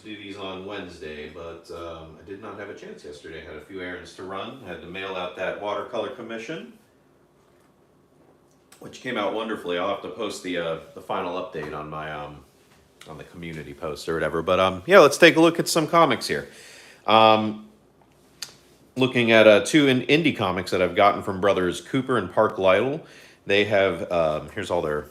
to do these on Wednesday, but I did not have a chance yesterday. I had a few errands to run. I had to mail out that watercolor commission, which came out wonderfully. I'll have to post the final update on my on the community post or whatever. But yeah, let's take a look at some comics here. Looking at two indie comics that I've gotten from brothers Cooper and Park Lytle. They have here's all their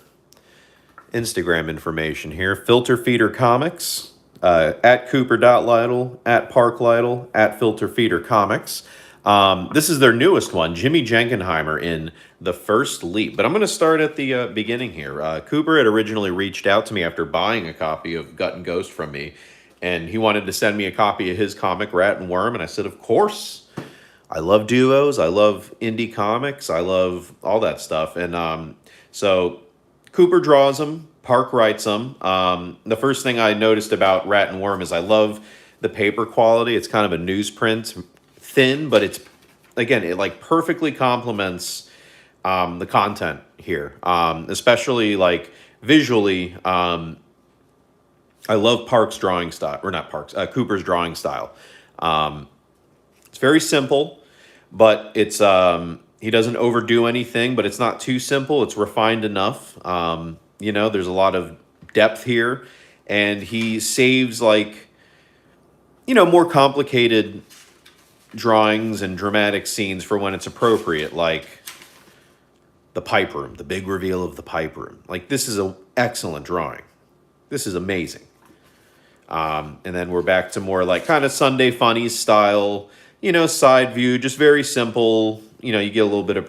Instagram information here. Filter Feeder Comics, at Cooper.Lytle, at Park Lytle, at Filter Feeder Comics. This is their newest one, Jimmy Jenkinheimer in The First Leap. But I'm going to start at the beginning here. Cooper had originally reached out to me after buying a copy of Gut and Ghost from me, and he wanted to send me a copy of his comic, Rat and Worm, and I said, of course. I love duos. I love indie comics. I love all that stuff. And so Cooper draws them. Park writes them. The first thing I noticed about Rat and Worm is I love the paper quality. It's kind of a newsprint, thin, but it's, again, it like perfectly complements the content here, especially like visually. I love Park's drawing style, or not Park's, Cooper's drawing style. It's very simple, but it's he doesn't overdo anything, but it's not too simple. It's refined enough. You know, there's a lot of depth here, and he saves like, you know, more complicated drawings and dramatic scenes for when it's appropriate, like the pipe room, the big reveal of the pipe room. Like, this is an excellent drawing. This is amazing. And then we're back to more like kind of Sunday Funnies style, you know, side view, just very simple. You know, you get a little bit of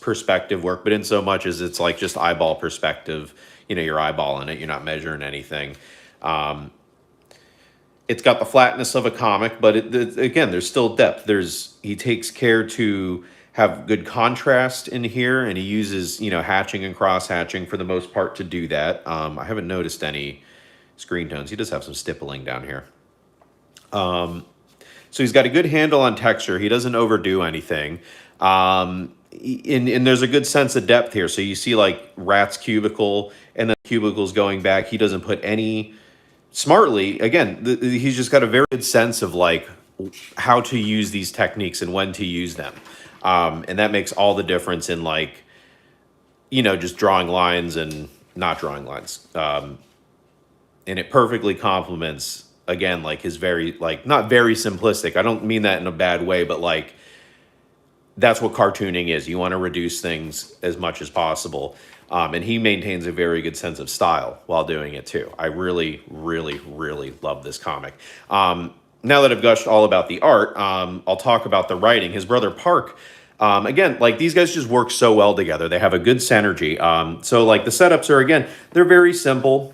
perspective work, but in so much as it's like just eyeball perspective, you know, you're eyeballing it, you're not measuring anything. It's got the flatness of a comic, but again, there's still depth. He takes care to have good contrast in here, and he uses, you know, hatching and cross hatching for the most part to do that. I haven't noticed any screen tones. He does have some stippling down here. So he's got a good handle on texture. He doesn't overdo anything. And there's a good sense of depth here. So you see like Rat's cubicle and then cubicles going back. He doesn't put any, smartly, again, he's just got a very good sense of like how to use these techniques and when to use them. And that makes all the difference in like, you know, just drawing lines and not drawing lines. And it perfectly complements, again, like his very, like, not very simplistic. I don't mean that in a bad way, but like, that's what cartooning is. You want to reduce things as much as possible. And he maintains a very good sense of style while doing it too. I really, really, really love this comic. Now that I've gushed all about the art, I'll talk about the writing. His brother Park, again, like these guys just work so well together. They have a good synergy. So like the setups are, again, they're very simple.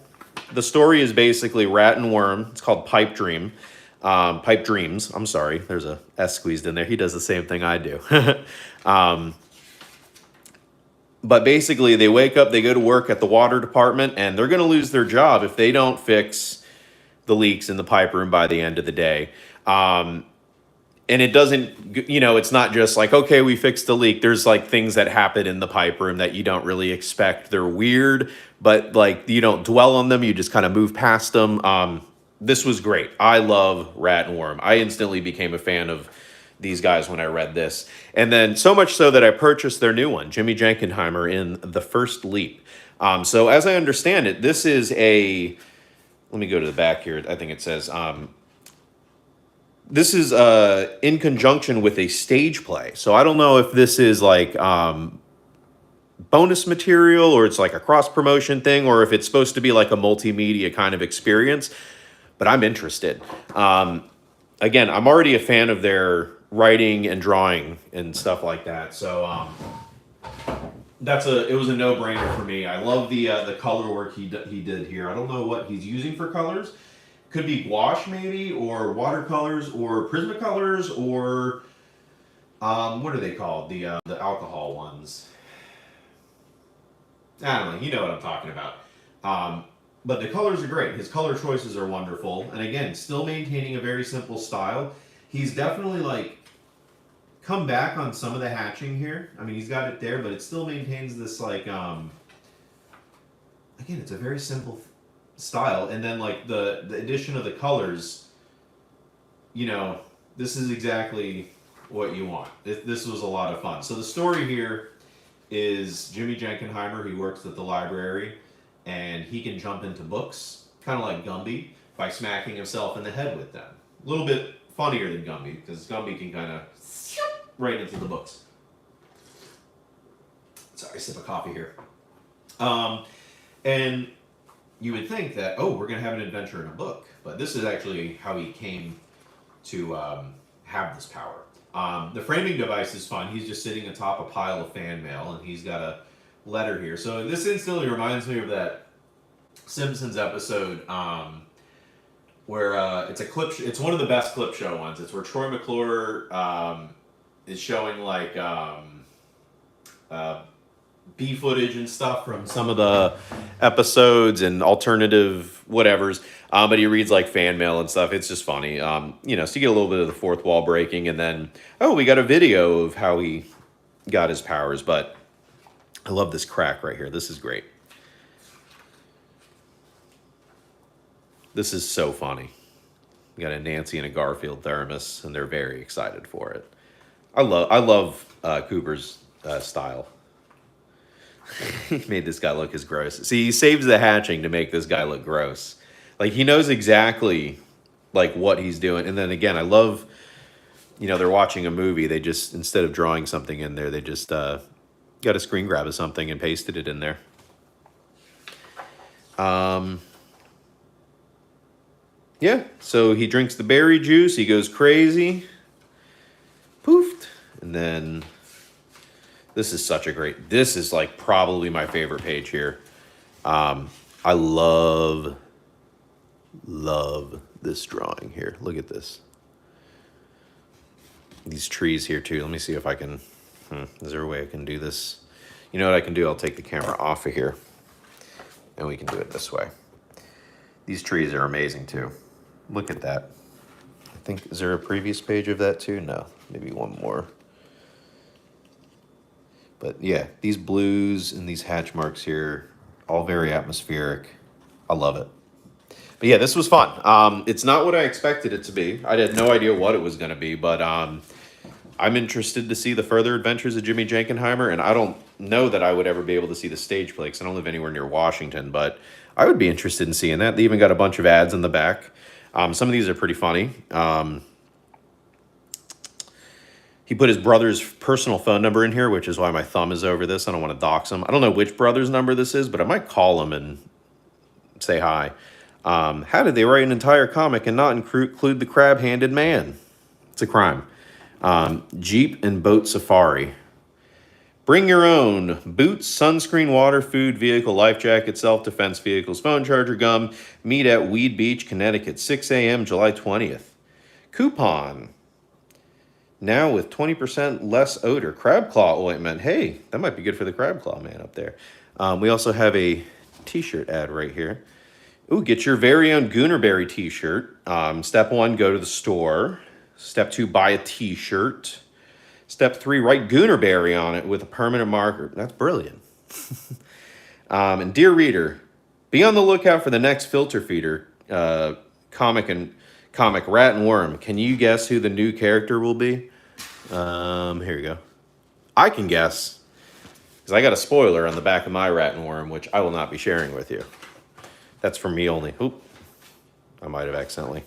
The story is basically Rat and Worm. It's called Pipe Dreams. I'm sorry. There's a S squeezed in there. He does the same thing I do. But basically, they wake up, they go to work at the water department, and they're going to lose their job if they don't fix the leaks in the pipe room by the end of the day. And it doesn't, you know, it's not just like, okay, we fixed the leak. There's like things that happen in the pipe room that you don't really expect. They're weird, but like you don't dwell on them. You just kind of move past them. This was great. I love Rat and Worm. I instantly became a fan of these guys when I read this. And then so much so that I purchased their new one, Jimmy Jenkinheimer in The First Leap. So as I understand it, this is a, let me go to the back here. I think it says, this is in conjunction with a stage play. So I don't know if this is like bonus material or it's like a cross promotion thing or if it's supposed to be like a multimedia kind of experience, but I'm interested. Again, I'm already a fan of their writing and drawing and stuff like that. So it was a no-brainer for me. I love the color work he did here. I don't know what he's using for colors. Could be gouache maybe, or watercolors, or Prismacolors, or what are they called? The alcohol ones. I don't know. You know what I'm talking about. But the colors are great. His color choices are wonderful, and again, still maintaining a very simple style. He's definitely like come back on some of the hatching here. I mean, he's got it there, but it still maintains this like again, it's a very simple style, and then like the addition of the colors, you know, this is exactly what you want. This was a lot of fun. So the story here is Jimmy Jenkinheimer. He works at the library, and he can jump into books, kind of like Gumby, by smacking himself in the head with them. A little bit funnier than Gumby, because Gumby can kind of right into the books. Sorry, sip of coffee here. And you would think that, oh, we're going to have an adventure in a book. But this is actually how he came to have this power. The framing device is fun. He's just sitting atop a pile of fan mail, and he's got a letter here. So this instantly reminds me of that Simpsons episode where it's a clip. It's one of the best clip show ones. It's where Troy McClure is showing like B footage and stuff from some of the episodes and alternative whatevers. But he reads like fan mail and stuff. It's just funny. You know, so you get a little bit of the fourth wall breaking, and then, oh, we got a video of how he got his powers. But I love this crack right here. This is great. This is so funny. We got a Nancy and a Garfield thermos, and they're very excited for it. I love Cooper's style. He made this guy look as gross. See, he saves the hatching to make this guy look gross. Like, he knows exactly, like, what he's doing. And then, again, I love, you know, they're watching a movie. They just, instead of drawing something in there, they just got a screen grab of something and pasted it in there. Yeah, so he drinks the berry juice. He goes crazy. Poofed. And then... this is such a great, this is like probably my favorite page here. I love this drawing here. Look at this. These trees here too. Let me see if I can, is there a way I can do this? You know what I can do? I'll take the camera off of here and we can do it this way. These trees are amazing too. Look at that. I think, is there a previous page of that too? No, maybe one more. But yeah, these blues and these hatch marks here, all very atmospheric. I love it. But yeah, this was fun. It's not what I expected it to be. I had no idea what it was going to be, but I'm interested to see the further adventures of Jimmy Jenkinheimer, and I don't know that I would ever be able to see the stage play because I don't live anywhere near Washington, but I would be interested in seeing that. They even got a bunch of ads in the back. Some of these are pretty funny. He put his brother's personal phone number in here, which is why my thumb is over this. I don't want to dox him. I don't know which brother's number this is, but I might call him and say hi. How did they write an entire comic and not include the crab-handed man? It's a crime. Jeep and boat safari. Bring your own boots, sunscreen, water, food, vehicle, life jacket, self-defense vehicles, phone charger, gum. Meet at Weed Beach, Connecticut, 6 a.m., July 20th. Coupon. Now with 20% less odor. Crab claw ointment. Hey, that might be good for the crab claw man up there. We also have a t-shirt ad right here. Ooh, get your very own Goonerberry t-shirt. Step 1, go to the store. Step 2, buy a t-shirt. Step 3, write Goonerberry on it with a permanent marker. That's brilliant. And dear reader, be on the lookout for the next filter feeder comic Rat and Worm. Can you guess who the new character will be? Here you go. I can guess, because I got a spoiler on the back of my Rat and Worm, which I will not be sharing with you. That's for me only. Oop. I might have accidentally.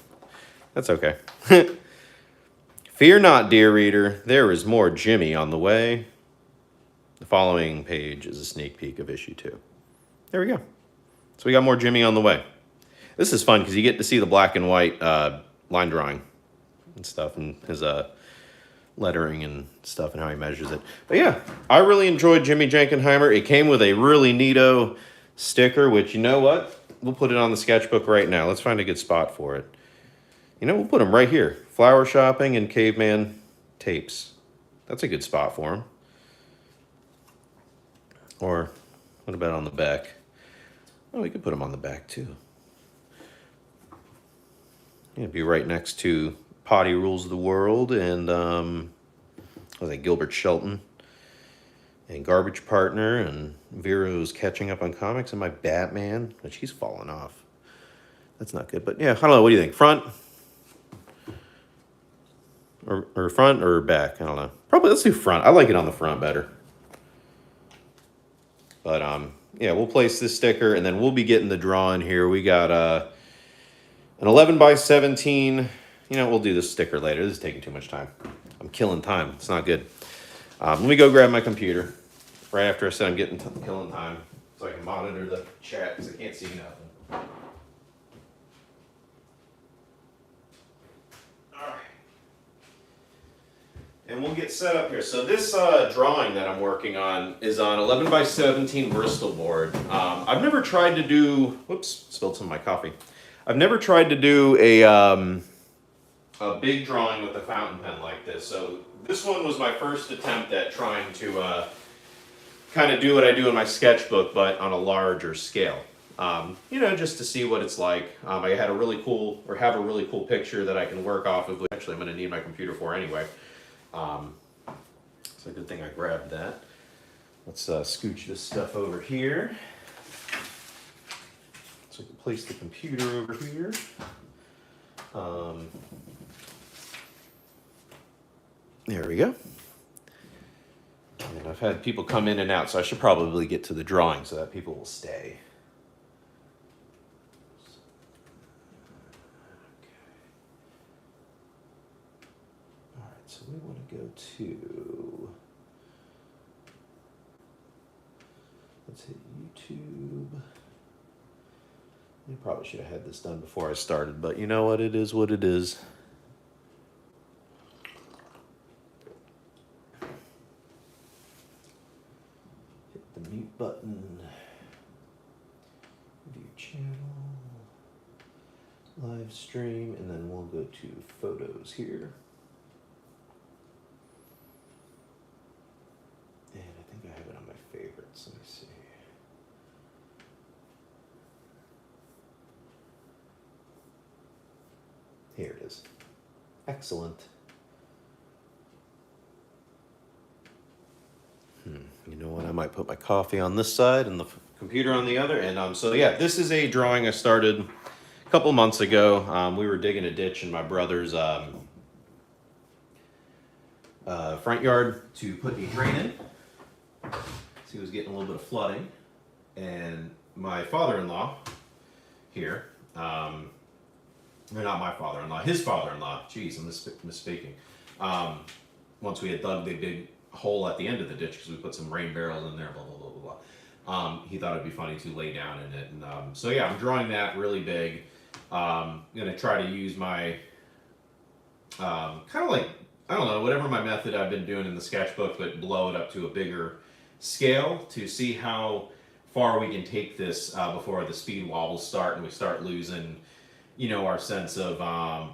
That's okay. Fear not, dear reader. There is more Jimmy on the way. The following page is a sneak peek of issue 2. There we go. So we got more Jimmy on the way. This is fun because you get to see the black and white line drawing and stuff, and his lettering and stuff and how he measures it. But yeah, I really enjoyed Jimmy Jenkinheimer. It came with a really neato sticker, which, you know what? We'll put it on the sketchbook right now. Let's find a good spot for it. You know, we'll put them right here. Flower shopping and caveman tapes. That's a good spot for them. Or what about on the back? Oh, we could put them on the back too. It'd be right next to Potty Rules the World and was that Gilbert Shelton and Garbage Partner and Vero's Catching Up on Comics and my Batman, which he's fallen off. That's not good, but yeah, I don't know. What do you think? Front or front or back? I don't know. Probably let's do front. I like it on the front better. But yeah, we'll place this sticker and then we'll be getting the drawing here. We got an 11 by 17. You know, we'll do this sticker later. This is taking too much time. I'm killing time. It's not good. Let me go grab my computer right after I said I'm killing time so I can monitor the chat because I can't see nothing. All right. And we'll get set up here. So this drawing that I'm working on is on 11 by 17 Bristol board. I've never tried to do, whoops, spilled some of my coffee. I've never tried to do a big drawing with a fountain pen like this. So this one was my first attempt at trying to kind of do what I do in my sketchbook, but on a larger scale. You know, just to see what it's like. I had a really cool, or have a really cool picture that I can work off of, which actually I'm going to need my computer for anyway. It's a good thing I grabbed that. Let's scooch this stuff over here. So I can place the computer over here. There we go. And I've had people come in and out, so I should probably get to the drawing so that people will stay. Okay. All right, so we want to go to, let's hit YouTube. I probably should have had this done before I started, but you know what? It is what it is. Hit the mute button. View channel. Live stream, and then we'll go to photos here. And I think I have it on my favorites. Let me see. Here it is. Excellent. You know what? I might put my coffee on this side and the computer on the other. And so yeah, this is a drawing I started a couple months ago. We were digging a ditch in my brother's front yard to put a drain in. So he was getting a little bit of flooding, and my father-in-law here. Or not my father-in-law, his father-in-law. Jeez, I'm misspeaking. Once we had dug the big hole at the end of the ditch because we put some rain barrels in there, blah, blah, blah, blah, blah. He thought it'd be funny to lay down in it. And so yeah, I'm drawing that really big. I'm going to try to use my, kind of like, I don't know, whatever my method I've been doing in the sketchbook, but blow it up to a bigger scale to see how far we can take this before the speed wobbles start and we start losing, you know, our sense of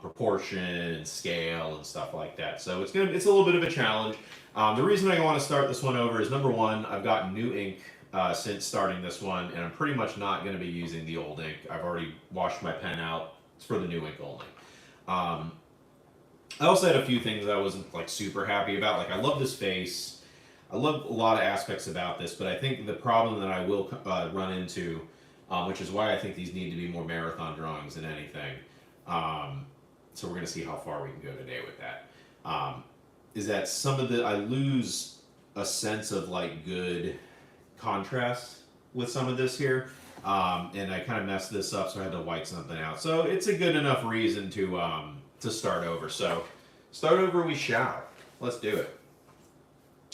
proportion and scale and stuff like that. So it's a little bit of a challenge. The reason I want to start this one over is, number one, I've gotten new ink since starting this one, and I'm pretty much not going to be using the old ink. I've already washed my pen out. It's for the new ink only. I also had a few things I wasn't like super happy about. Like, I love this face. I love a lot of aspects about this, but I think the problem that I will run into, which is why I think these need to be more marathon drawings than anything. So we're going to see how far we can go today with that. Is that some of I lose a sense of like good contrast with some of this here. And I kind of messed this up, so I had to white something out. So it's a good enough reason to start over. So start over we shall. Let's do it.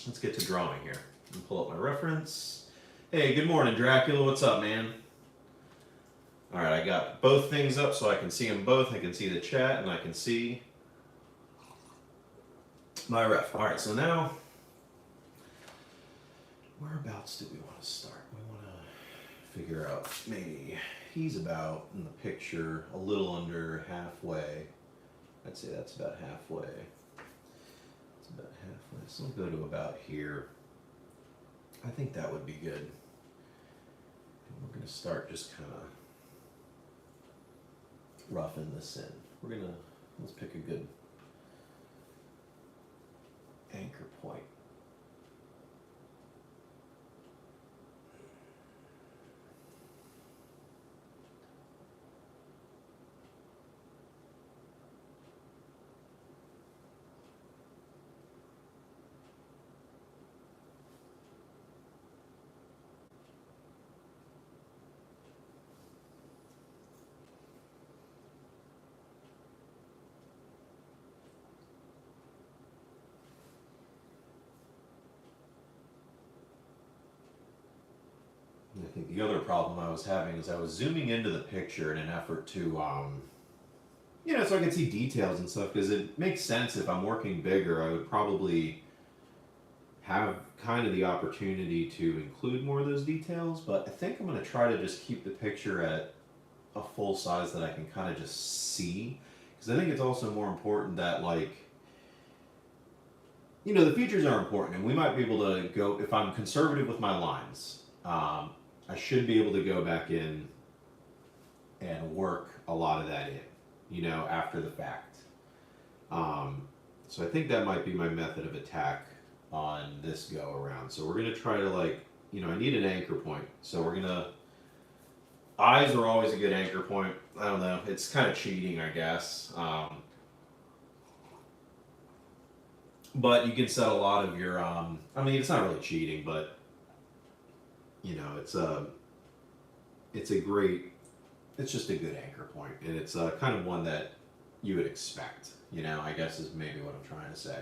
Let's get to drawing here. Let me pull up my reference. Hey, good morning, Dracula. What's up, man? All right, I got both things up so I can see them both. I can see the chat and I can see my ref. All right, so now, whereabouts do we want to start? We want to figure out, maybe he's about in the picture a little under halfway. I'd say that's about halfway. It's about halfway. So we'll go to about here. I think that would be good. And we're going to start just kind of roughing this in. Let's pick a good anchor point. the other problem I was having is I was zooming into the picture in an effort to, so I can see details and stuff, because it makes sense if I'm working bigger, I would probably have kind of the opportunity to include more of those details, but I think I'm going to try to just keep the picture at a full size that I can kind of just see, because I think it's also more important that, like, the features are important, and we might be able to go, if I'm conservative with my lines, I should be able to go back in and work a lot of that in, after the fact. So I think that might be my method of attack on this go around. So we're going to try to, like, I need an anchor point. So we're going to, eyes are always a good anchor point. I don't know. It's kind of cheating, I guess. But you can set a lot of your, it's not really cheating, but, it's just a good anchor point. And it's kind of one that you would expect, I guess is maybe what I'm trying to say.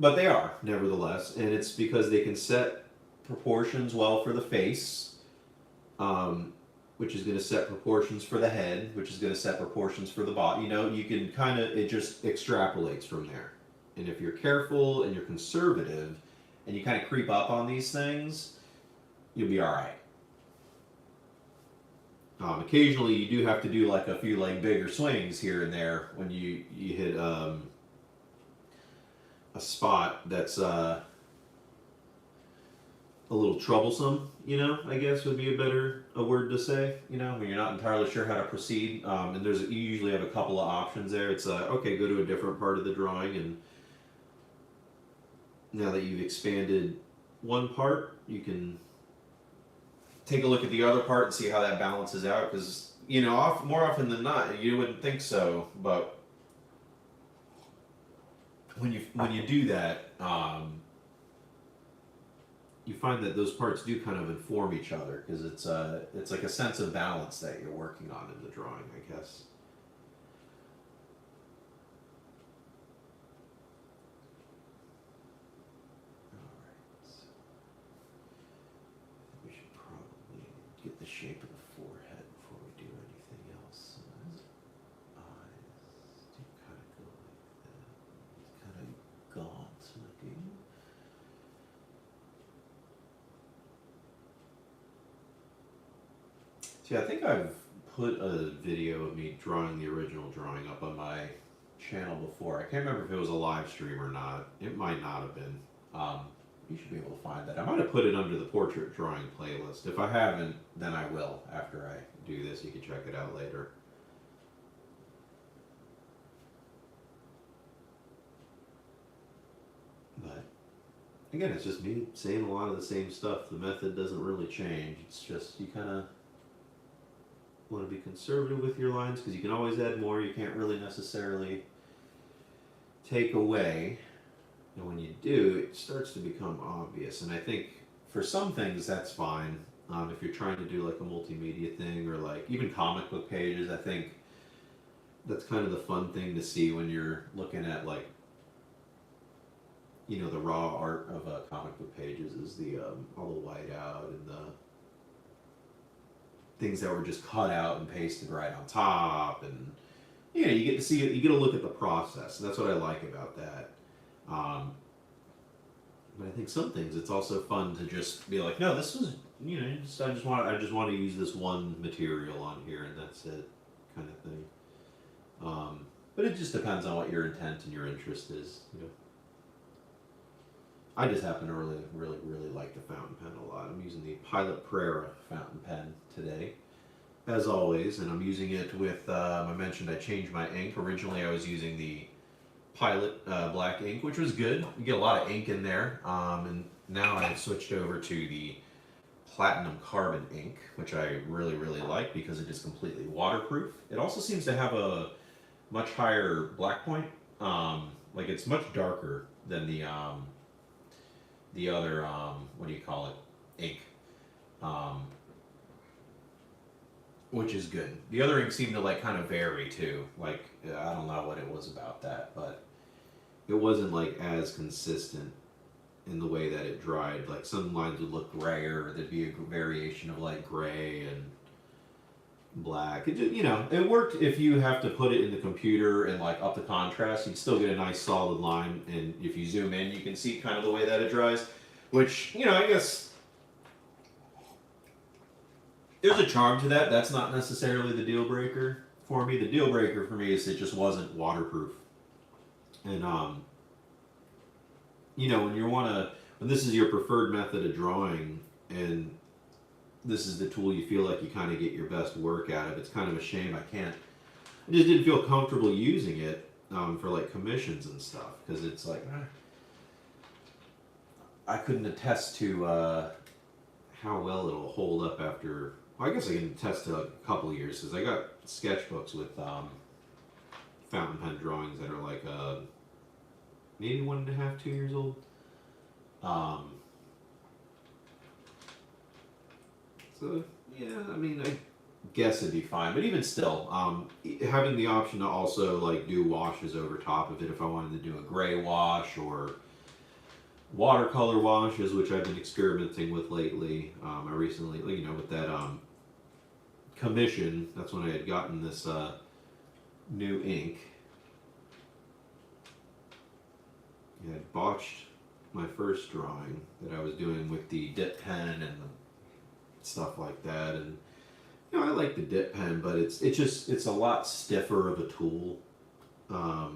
But they are, nevertheless, and it's because they can set proportions well for the face, which is going to set proportions for the head, which is going to set proportions for the body. You can kind of, it just extrapolates from there. And if you're careful and you're conservative and you kind of creep up on these things, you'll be all right. Occasionally, you do have to do like a few bigger swings here and there when you hit a spot that's a little troublesome. I guess would be a word to say. When you're not entirely sure how to proceed, and you usually have a couple of options there. It's okay, go to a different part of the drawing, and now that you've expanded one part, you can take a look at the other part and see how that balances out, because more often than not you wouldn't think so, but when you do that, you find that those parts do kind of inform each other, because it's like a sense of balance that you're working on in the drawing, I guess. Get the shape of the forehead before we do anything else. His eyes do kind of go like that. It's kind of gaunt looking. See, I think I've put a video of me drawing the original drawing up on my channel before. I can't remember if it was a live stream or not. It might not have been. You should be able to find that. I might have put it under the portrait drawing playlist. If I haven't, then I will after I do this. You can check it out later. But again, it's just me saying a lot of the same stuff. The method doesn't really change. It's just you kind of want to be conservative with your lines, because you can always add more. You can't really necessarily take away. And when you do, it starts to become obvious. And I think for some things that's fine. If you're trying to do like a multimedia thing, or like even comic book pages, I think that's kind of the fun thing to see when you're looking at, like, the raw art of comic book pages is the all the whiteout and the things that were just cut out and pasted right on top, and you get to see it. You get to look at the process, and that's what I like about that. But I think some things it's also fun to just be like, no, this was, I just want to use this one material on here, and that's it, kind of thing. But it just depends on what your intent and your interest is. I just happen to really, really, really like the fountain pen a lot. I'm using the Pilot Prera fountain pen today, as always, and I'm using it with. I mentioned I changed my ink. Originally, I was using the Pilot black ink, which was good. You get a lot of ink in there, and now I've switched over to the platinum carbon ink, which I really, really like because it is completely waterproof. It also seems to have a much higher black point. Like, it's much darker than the other what do you call it, ink, which is good. The other ink seemed to like kind of vary too. Like, I don't know what it was about that, but it wasn't like as consistent in the way that it dried. Like some lines would look grayer. There'd be a variation of like gray and black. It just, it worked if you have to put it in the computer and like up the contrast. You'd still get a nice solid line. And if you zoom in, you can see kind of the way that it dries. Which, I guess there's a charm to that. That's not necessarily the deal breaker for me. The deal breaker for me is it just wasn't waterproof. And when this is your preferred method of drawing, and this is the tool you feel like you kind of get your best work out of, it's kind of a shame I just didn't feel comfortable using it for like commissions and stuff, because it's like I couldn't attest to how well it'll hold up after. Well, I guess I can attest to a couple of years, because I got sketchbooks with fountain pen drawings that are like maybe 1.5, 2 years old. So yeah, I mean, I guess it'd be fine, but even still, having the option to also like do washes over top of it if I wanted to do a gray wash or watercolor washes, which I've been experimenting with lately. I recently, with that commission, that's when I had gotten this new ink. I had botched my first drawing that I was doing with the dip pen and the stuff like that, and I like the dip pen, but it's a lot stiffer of a tool. I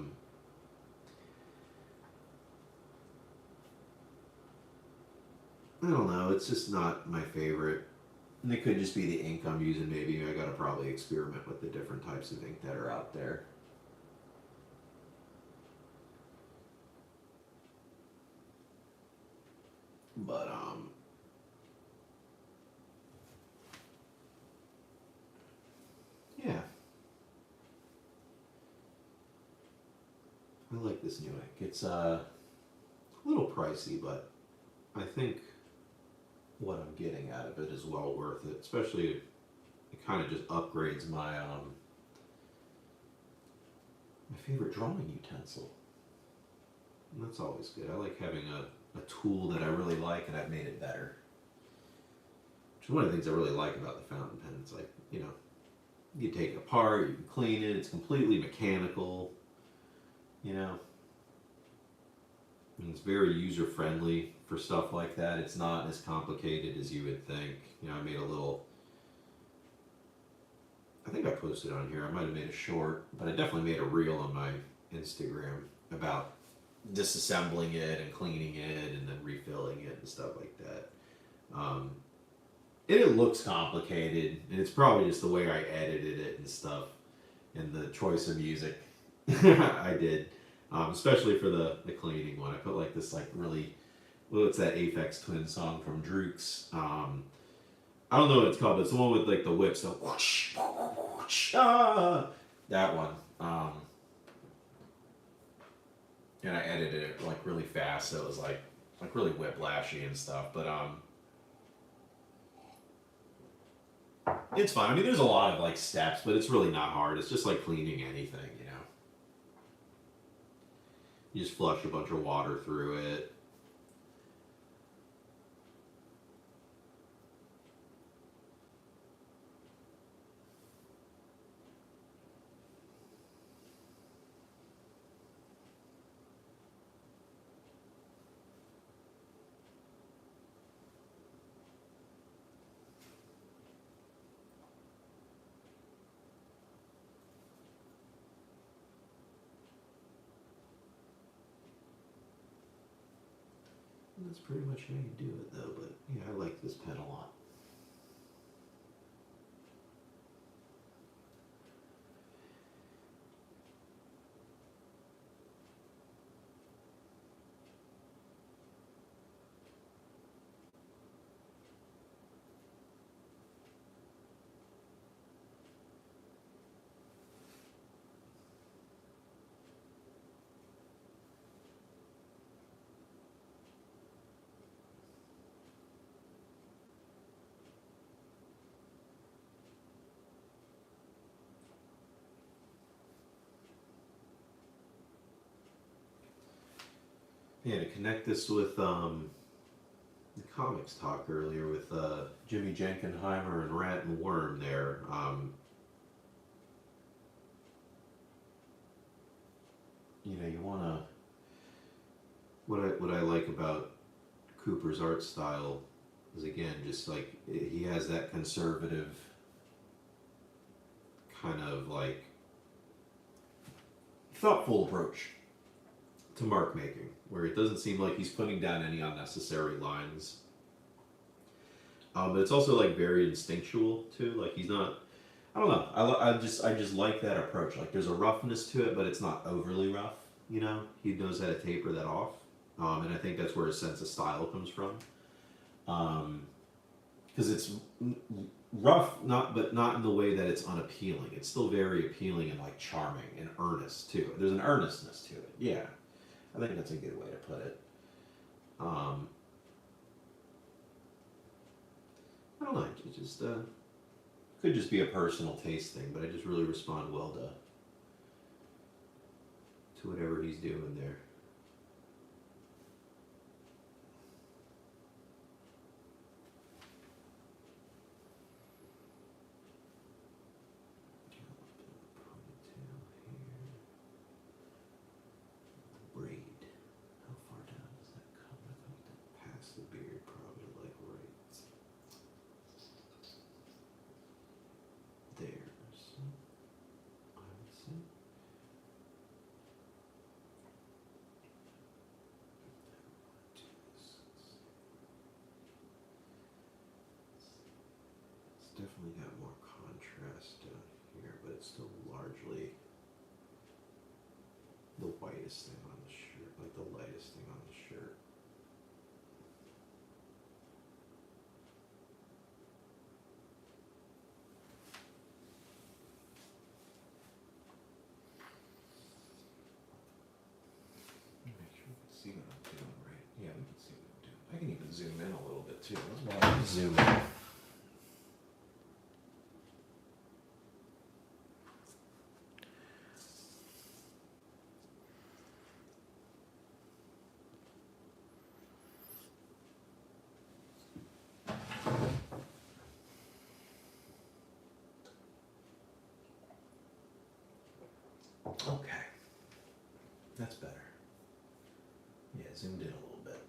don't know, it's just not my favorite. And it could just be the ink I'm using. Maybe I gotta probably experiment with the different types of ink that are out there. But yeah, I like this new ink. It's a little pricey, but I think what I'm getting out of it is well worth it. Especially, it kind of just upgrades my favorite drawing utensil. And that's always good. I like having a tool that I really like, and I've made it better. Which is one of the things I really like about the fountain pen. It's like, you take it apart, you can clean it, it's completely mechanical, and it's very user friendly for stuff like that. It's not as complicated as you would think. I made a little, I think I posted on here, I might have made a short, but I definitely made a reel on my Instagram about disassembling it and cleaning it and then refilling it and stuff like that. It looks complicated, and it's probably just the way I edited it and stuff, and the choice of music I did, especially for the cleaning one. I put like this really, what's that Aphex Twin song from Drooks? I don't know what it's called, but it's the one with like the whips, so whoosh, whoosh, ah, that one. And I edited it like really fast, so it was like really whiplashy and stuff. But it's fine. I mean, there's a lot of like steps, but it's really not hard. It's just like cleaning anything, You just flush a bunch of water through it. That's pretty much how you do it, though. But yeah, I like this pen a lot. Yeah, to connect this with the comics talk earlier with Jimmy Jenkinheimer and Rat and Worm there. You want to. What I like about Cooper's art style is, again, just like he has that conservative kind of like thoughtful approach to mark making, where it doesn't seem like he's putting down any unnecessary lines. But it's also like very instinctual too. Like he's not. I don't know. I just like that approach. Like there's a roughness to it, but it's not overly rough. He knows how to taper that off, and I think that's where his sense of style comes from. Because it's rough, but not in the way that it's unappealing. It's still very appealing and like charming and earnest too. There's an earnestness to it. Yeah, I think that's a good way to put it. I don't know. It just could just be a personal taste thing, but I just really respond well to whatever he's doing there. Braid. How far down does that come? I think that past the beard, probably like right there. So I would say. It's definitely got more contrast here, but it's still largely the whitest thing on the shirt, like the lightest thing on the shirt. Make sure we can see what I'm doing right. Yeah, we can see what I'm doing. I can even zoom in a little bit too. That's why I zoom in. Okay, that's better. Yeah, zoomed in a little bit.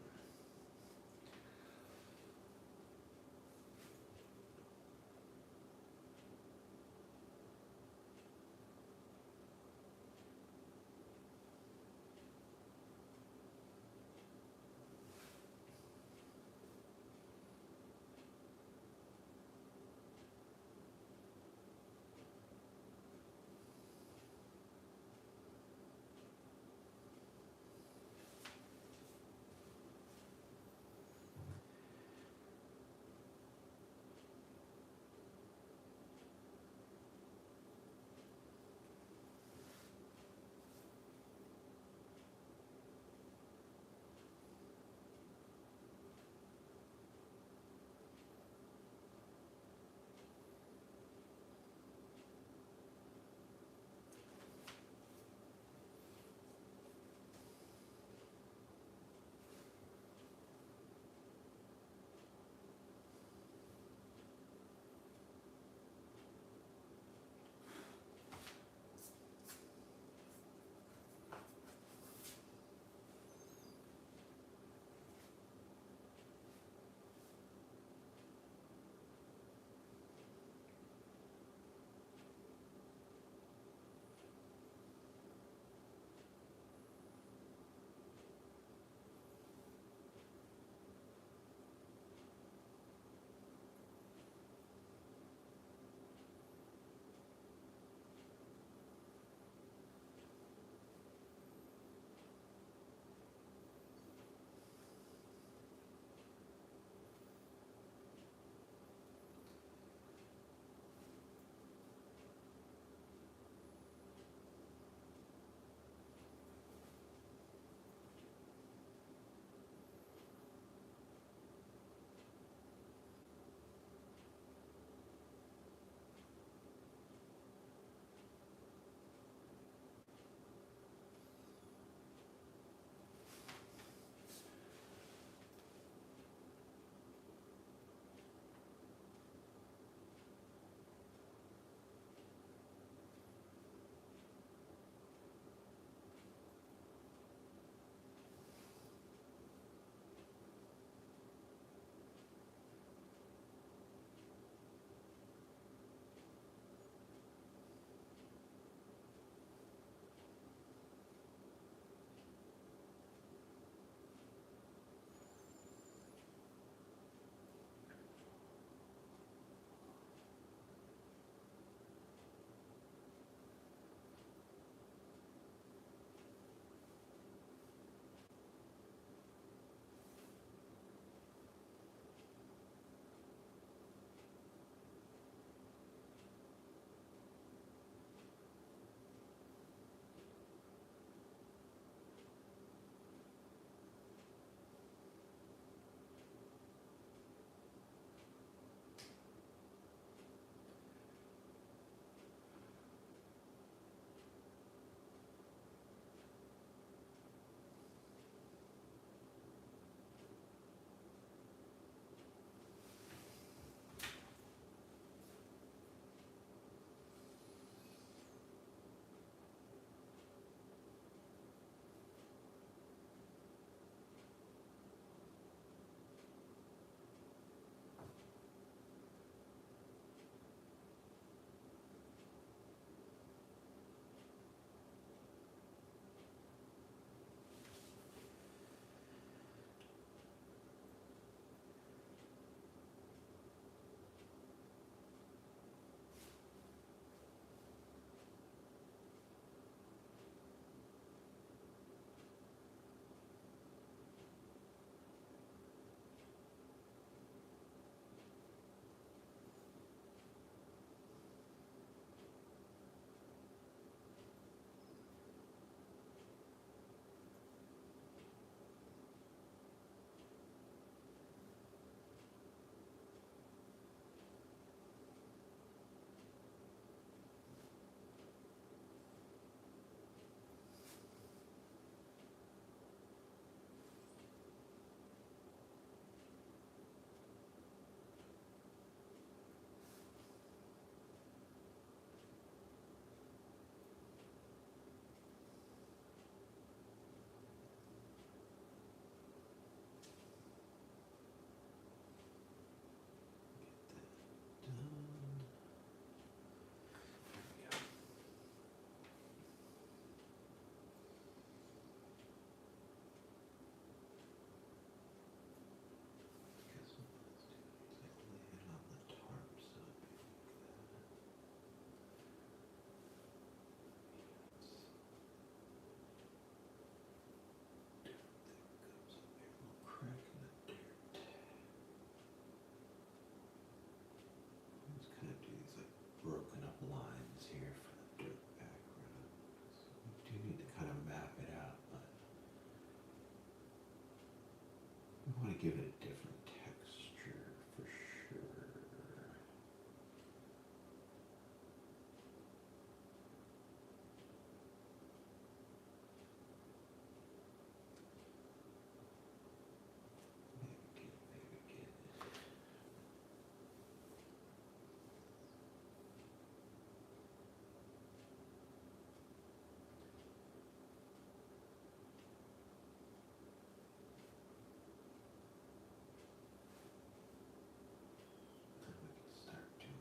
I want to give it a different texture for sure. Maybe get. Start doing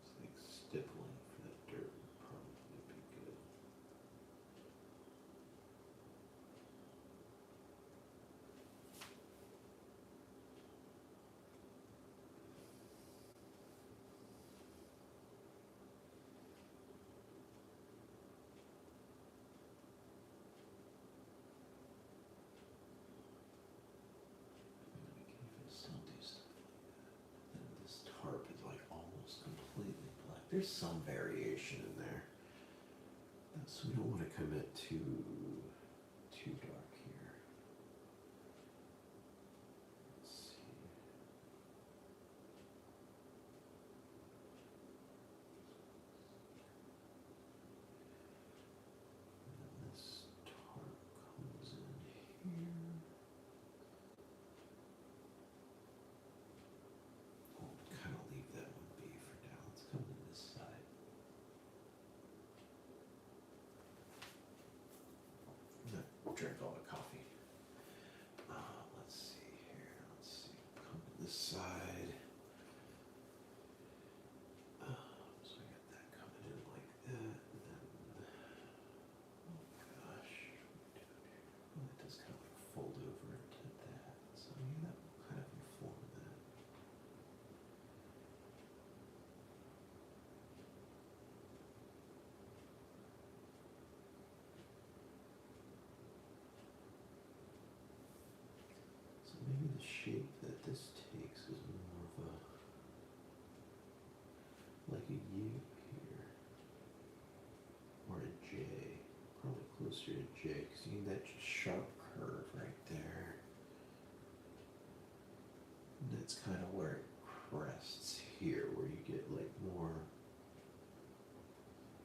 it's like stippling for the dirt would probably be good. We can even still do stuff like that. And this tarp is like almost completely black. There's some variation in there. So we don't want to commit too dark here. Let's see. And then this tarp comes in here. We'll kind of leave that one be for now. Let's come to this side. Drink all the coffee. Let's see here. Let's see. Come to this side. So I got that coming in like that. And then, oh gosh, well, it does kind of like fold over into that. So yeah, that will kind of inform that. So maybe the shape that this takes is more of a, like a U here, or a J, probably closer to J, because you need that sharp curve right there. And that's kind of where it crests here, where you get like more,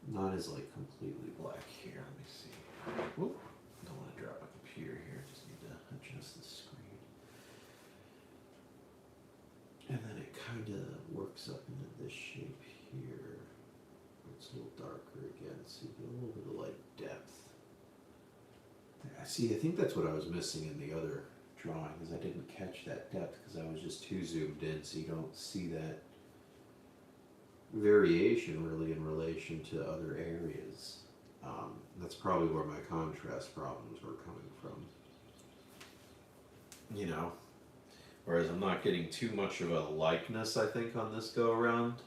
not as like completely black here. Let me see. Whoop, don't want to drop a computer here, just need to adjust the screen. And then it kind of works up into this shape here. It's a little darker again, so you get a little bit of like depth. I see, I think that's what I was missing in the other drawing, is I didn't catch that depth because I was just too zoomed in, so you don't see that variation really in relation to other areas. That's probably where my contrast problems were coming from. You know? Whereas I'm not getting too much of a likeness, I think, on this go around.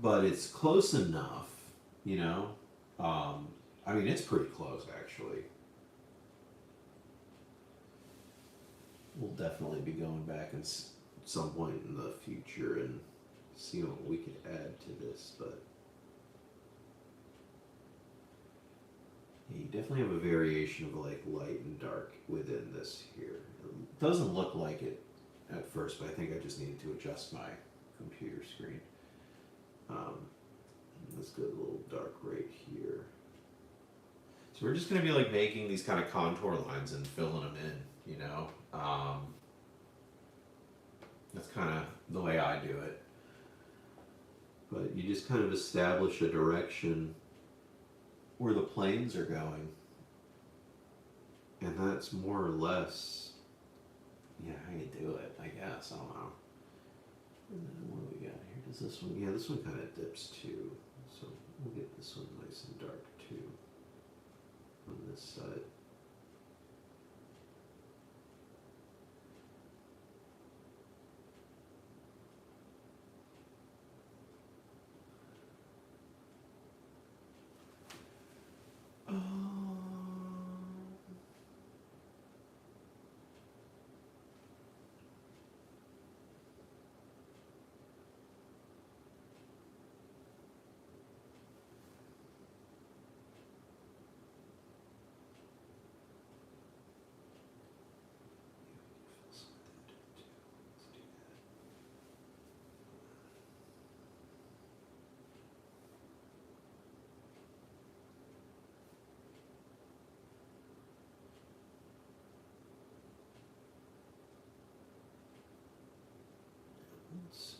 But it's close enough, you know? I mean, it's pretty close, actually. We'll definitely be going back at some point in the future and see what we could add to this, but yeah, you definitely have a variation of like light and dark within this here. It doesn't look like it at first, but I think I just needed to adjust my computer screen. Let's go a little dark right here. So we're just going to be like making these kind of contour lines and filling them in, you know. That's kind of the way I do it. But you just kind of establish a direction where the planes are going. And that's more or less, yeah, how you do it, I guess. I don't know. And then what do we got here? Does this one, yeah, this one kind of dips too. So we'll get this one nice and dark too on this side.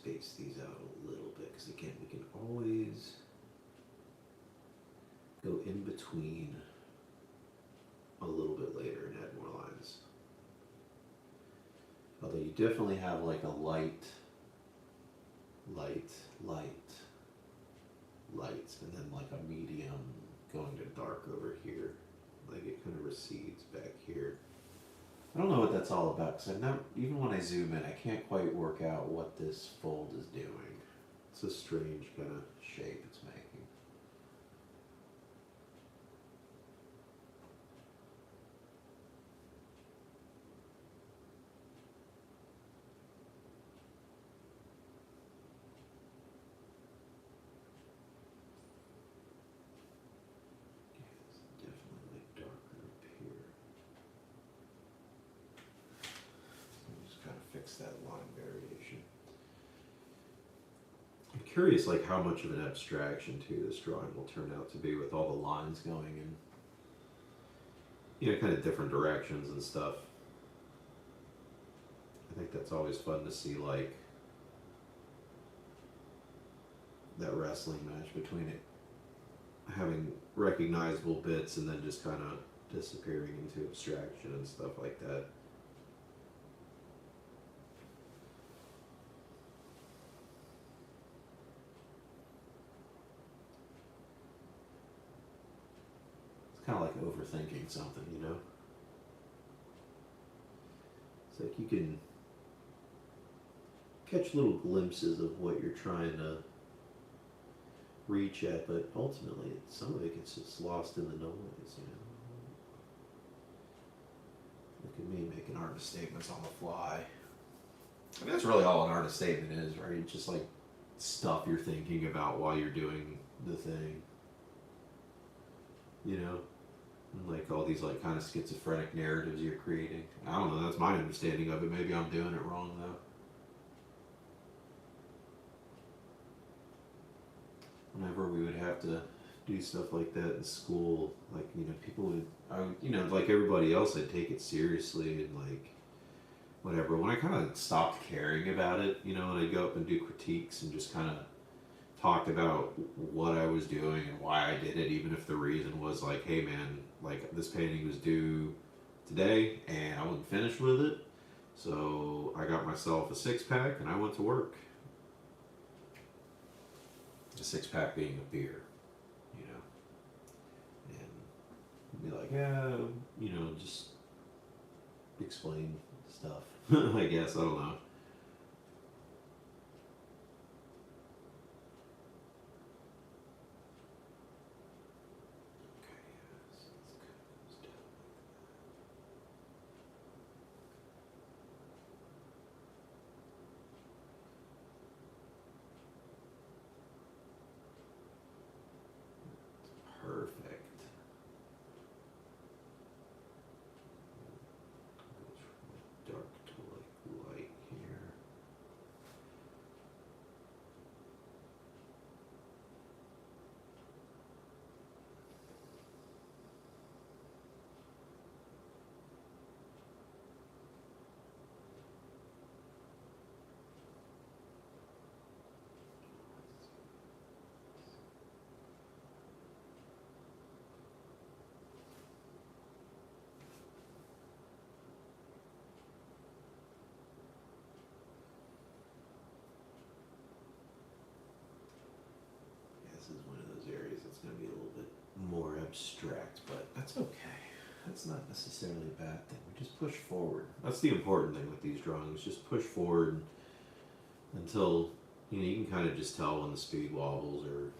space these out a little bit, because again, we can always go in between a little bit later and add more lines. Although you definitely have like a light, light, light, light, and then like a medium going to dark over here. Like it kind of recedes back here. I don't know what that's all about, because even when I zoom in, I can't quite work out what this fold is doing. It's a strange kind of shape it's making. That line variation. I'm curious like how much of an abstraction too this drawing will turn out to be, with all the lines going in, you know, kind of different directions and stuff. I think that's always fun to see, like that wrestling match between it having recognizable bits and then just kind of disappearing into abstraction and stuff like that. Kind of like overthinking something, you know? It's like you can catch little glimpses of what you're trying to reach at, but ultimately some of it gets just lost in the noise, you know? Look at me making artist statements on the fly. I mean, that's really all an artist statement is, right? It's just like stuff you're thinking about while you're doing the thing, you know? Like all these like kind of schizophrenic narratives you're creating. I don't know, that's my understanding of it. Maybe I'm doing it wrong though. Whenever we would have to do stuff like that in school, like, you know, people would, you know, like everybody else, I'd take it seriously and like whatever. When I kind of stopped caring about it, you know, and I'd go up and do critiques and just kind of talked about what I was doing and why I did it, even if the reason was like, hey man, like this painting was due today and I wasn't finished with it, so I got myself a 6-pack and I went to work. A 6-pack being a beer, you know, and be like, yeah, you know, just explain stuff. I guess, I don't know. Perfect. Go from dark to like light here. This is one of those areas that's going to be a little bit more abstract, but that's okay. That's not necessarily a bad thing. We just push forward. That's the important thing with these drawings. Just push forward until, you know, you can kind of just tell when the speed wobbles or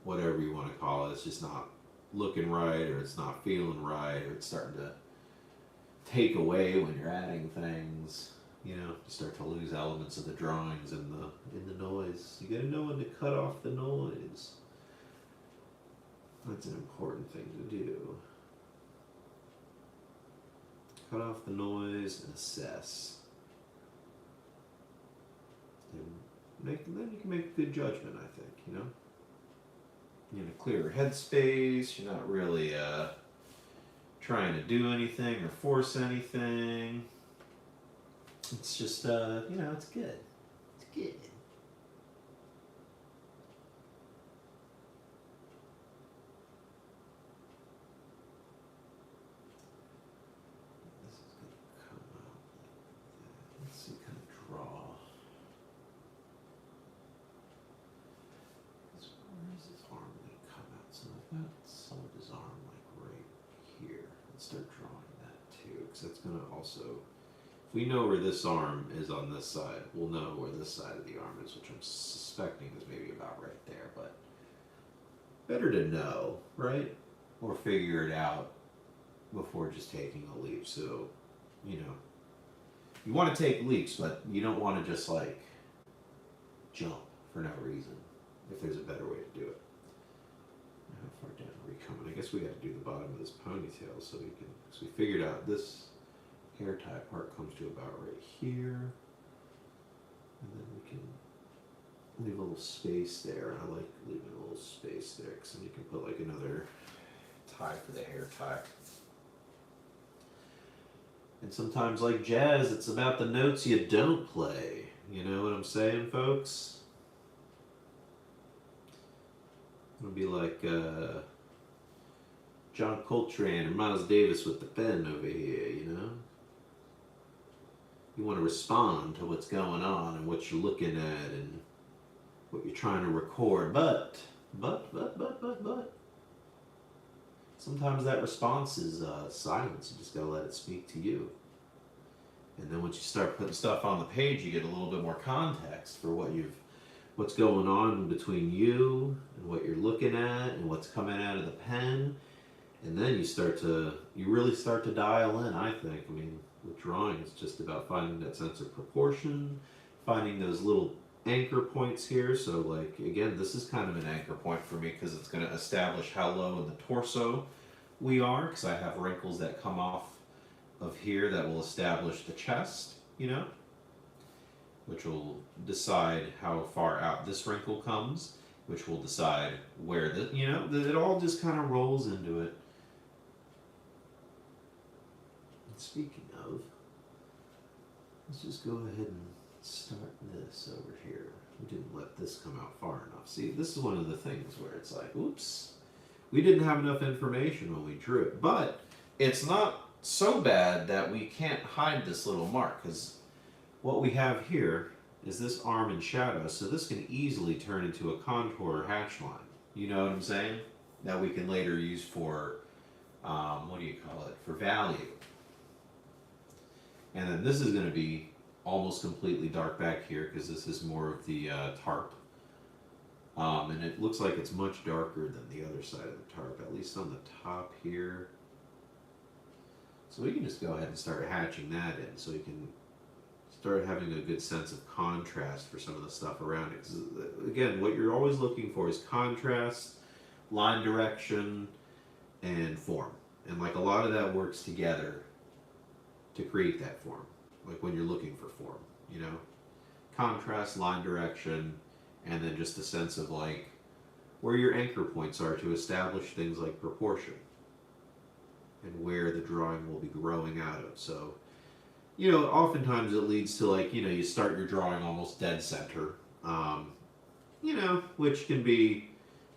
whatever you want to call it. It's just not looking right, or it's not feeling right, or it's starting to take away when you're adding things. You know, you start to lose elements of the drawings in the noise. You gotta know when to cut off the noise. That's an important thing to do. Cut off the noise and assess. And then you can make a good judgment, I think, you know? You're in a clearer headspace, you're not really trying to do anything or force anything. It's just, you know, it's good. It's good. start drawing that too, because that's going to also, if we know where this arm is on this side, we'll know where this side of the arm is, which I'm suspecting is maybe about right there, but better to know, right? Or figure it out before just taking a leap. So, you know, you want to take leaps, but you don't want to just like jump for no reason if there's a better way to do it. How far down are we coming? I guess we got to do the bottom of this ponytail so we can, because we figured out this hair tie part comes to about right here. And then we can leave a little space there. I like leaving a little space there because then you can put like another tie for the hair tie. And sometimes, like jazz, it's about the notes you don't play. You know what I'm saying, folks? It'll be like John Coltrane or Miles Davis with the pen over here, you know? You want to respond to what's going on and what you're looking at and what you're trying to record, but sometimes that response is silence. You just gotta let it speak to you. And then once you start putting stuff on the page, you get a little bit more context for what's going on between you and what you're looking at and what's coming out of the pen. And then you really start to dial in, I think. I mean, with drawing, it's just about finding that sense of proportion, finding those little anchor points here. So like, again, this is kind of an anchor point for me because it's going to establish how low in the torso we are, because I have wrinkles that come off of here that will establish the chest, you know, which will decide how far out this wrinkle comes, which will decide where the, you know, it all just kind of rolls into it. And speaking of, let's just go ahead and start this over here. We didn't let this come out far enough. See, this is one of the things where it's like, oops, we didn't have enough information when we drew it. But it's not so bad that we can't hide this little mark, because what we have here is this arm in shadow, so this can easily turn into a contour or hatch line. You know what I'm saying? That we can later use for, what do you call it, for value. And then this is going to be almost completely dark back here because this is more of the tarp. And it looks like it's much darker than the other side of the tarp, at least on the top here. So we can just go ahead and start hatching that in so you can start having a good sense of contrast for some of the stuff around it. 'Cause again, what you're always looking for is contrast, line direction, and form. And like a lot of that works together to create that form. Like when you're looking for form, you know, contrast, line direction, and then just a sense of like where your anchor points are to establish things like proportion and where the drawing will be growing out of. So, you know, oftentimes it leads to like, you know, you start your drawing almost dead center, you know, which can be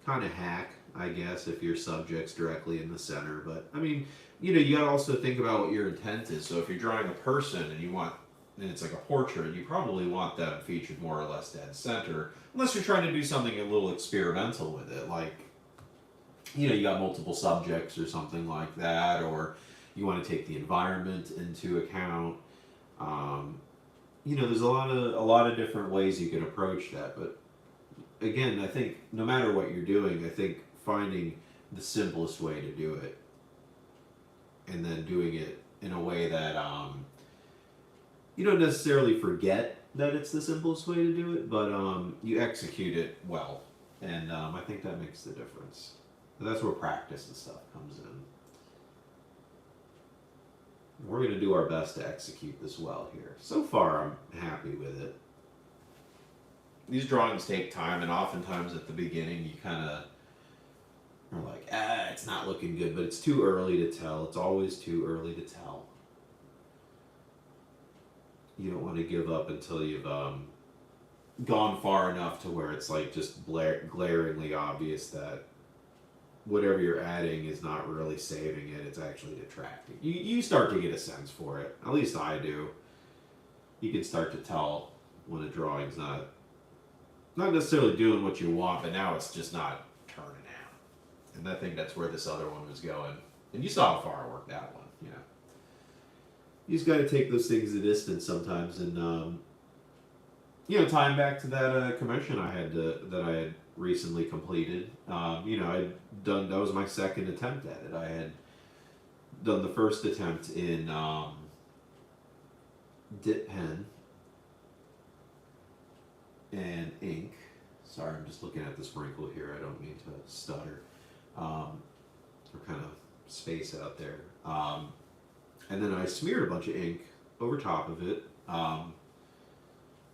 kind of hack, I guess, if your subject's directly in the center. But I mean, you know, you got to also think about what your intent is. So if you're drawing a person and you want, and it's like a portrait, you probably want them featured more or less dead center, unless you're trying to do something a little experimental with it, like, you know, you got multiple subjects or something like that, or you want to take the environment into account. You know, there's a lot of different ways you can approach that. But again, I think no matter what you're doing, I think finding the simplest way to do it, and then doing it in a way that you don't necessarily forget that it's the simplest way to do it, but you execute it well, and I think that makes the difference. That's where practice and stuff comes in. We're going to do our best to execute this well here. So far, I'm happy with it. These drawings take time, and oftentimes at the beginning, you kind of are like, it's not looking good, but it's too early to tell. It's always too early to tell. You don't want to give up until you've gone far enough to where it's like just glaringly obvious that whatever you're adding is not really saving it, it's actually detracting. You start to get a sense for it. At least I do. You can start to tell when a drawing's not necessarily doing what you want, but now it's just not turning out. And I think that's where this other one was going. And you saw how far I worked that one, you know. You just got to take those things a distance sometimes, and tying back to that commission that I had recently completed. I'd done that was my second attempt at it. I had done the first attempt in dip pen and ink. Sorry, I'm just looking at the sprinkle here. I don't mean to stutter or kind of space out there. And then I smeared a bunch of ink over top of it.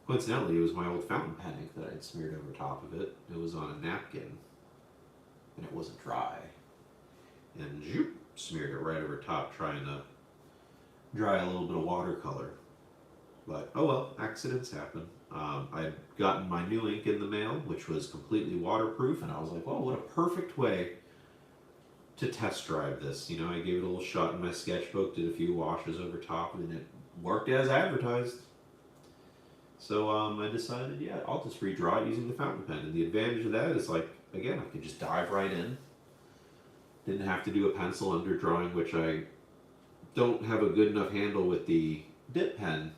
Coincidentally, it was my old fountain pen ink that I'd smeared over top of it. It was on a napkin, and it wasn't dry. And zoop, smeared it right over top, trying to dry a little bit of watercolor. But, oh well, accidents happen. I'd gotten my new ink in the mail, which was completely waterproof, and I was like, well, what a perfect way to test drive this. You know, I gave it a little shot in my sketchbook, did a few washes over top, and it worked as advertised. So I decided, yeah, I'll just redraw it using the fountain pen. And the advantage of that is, like, again, I could just dive right in. Didn't have to do a pencil underdrawing, which I don't have a good enough handle with the dip pen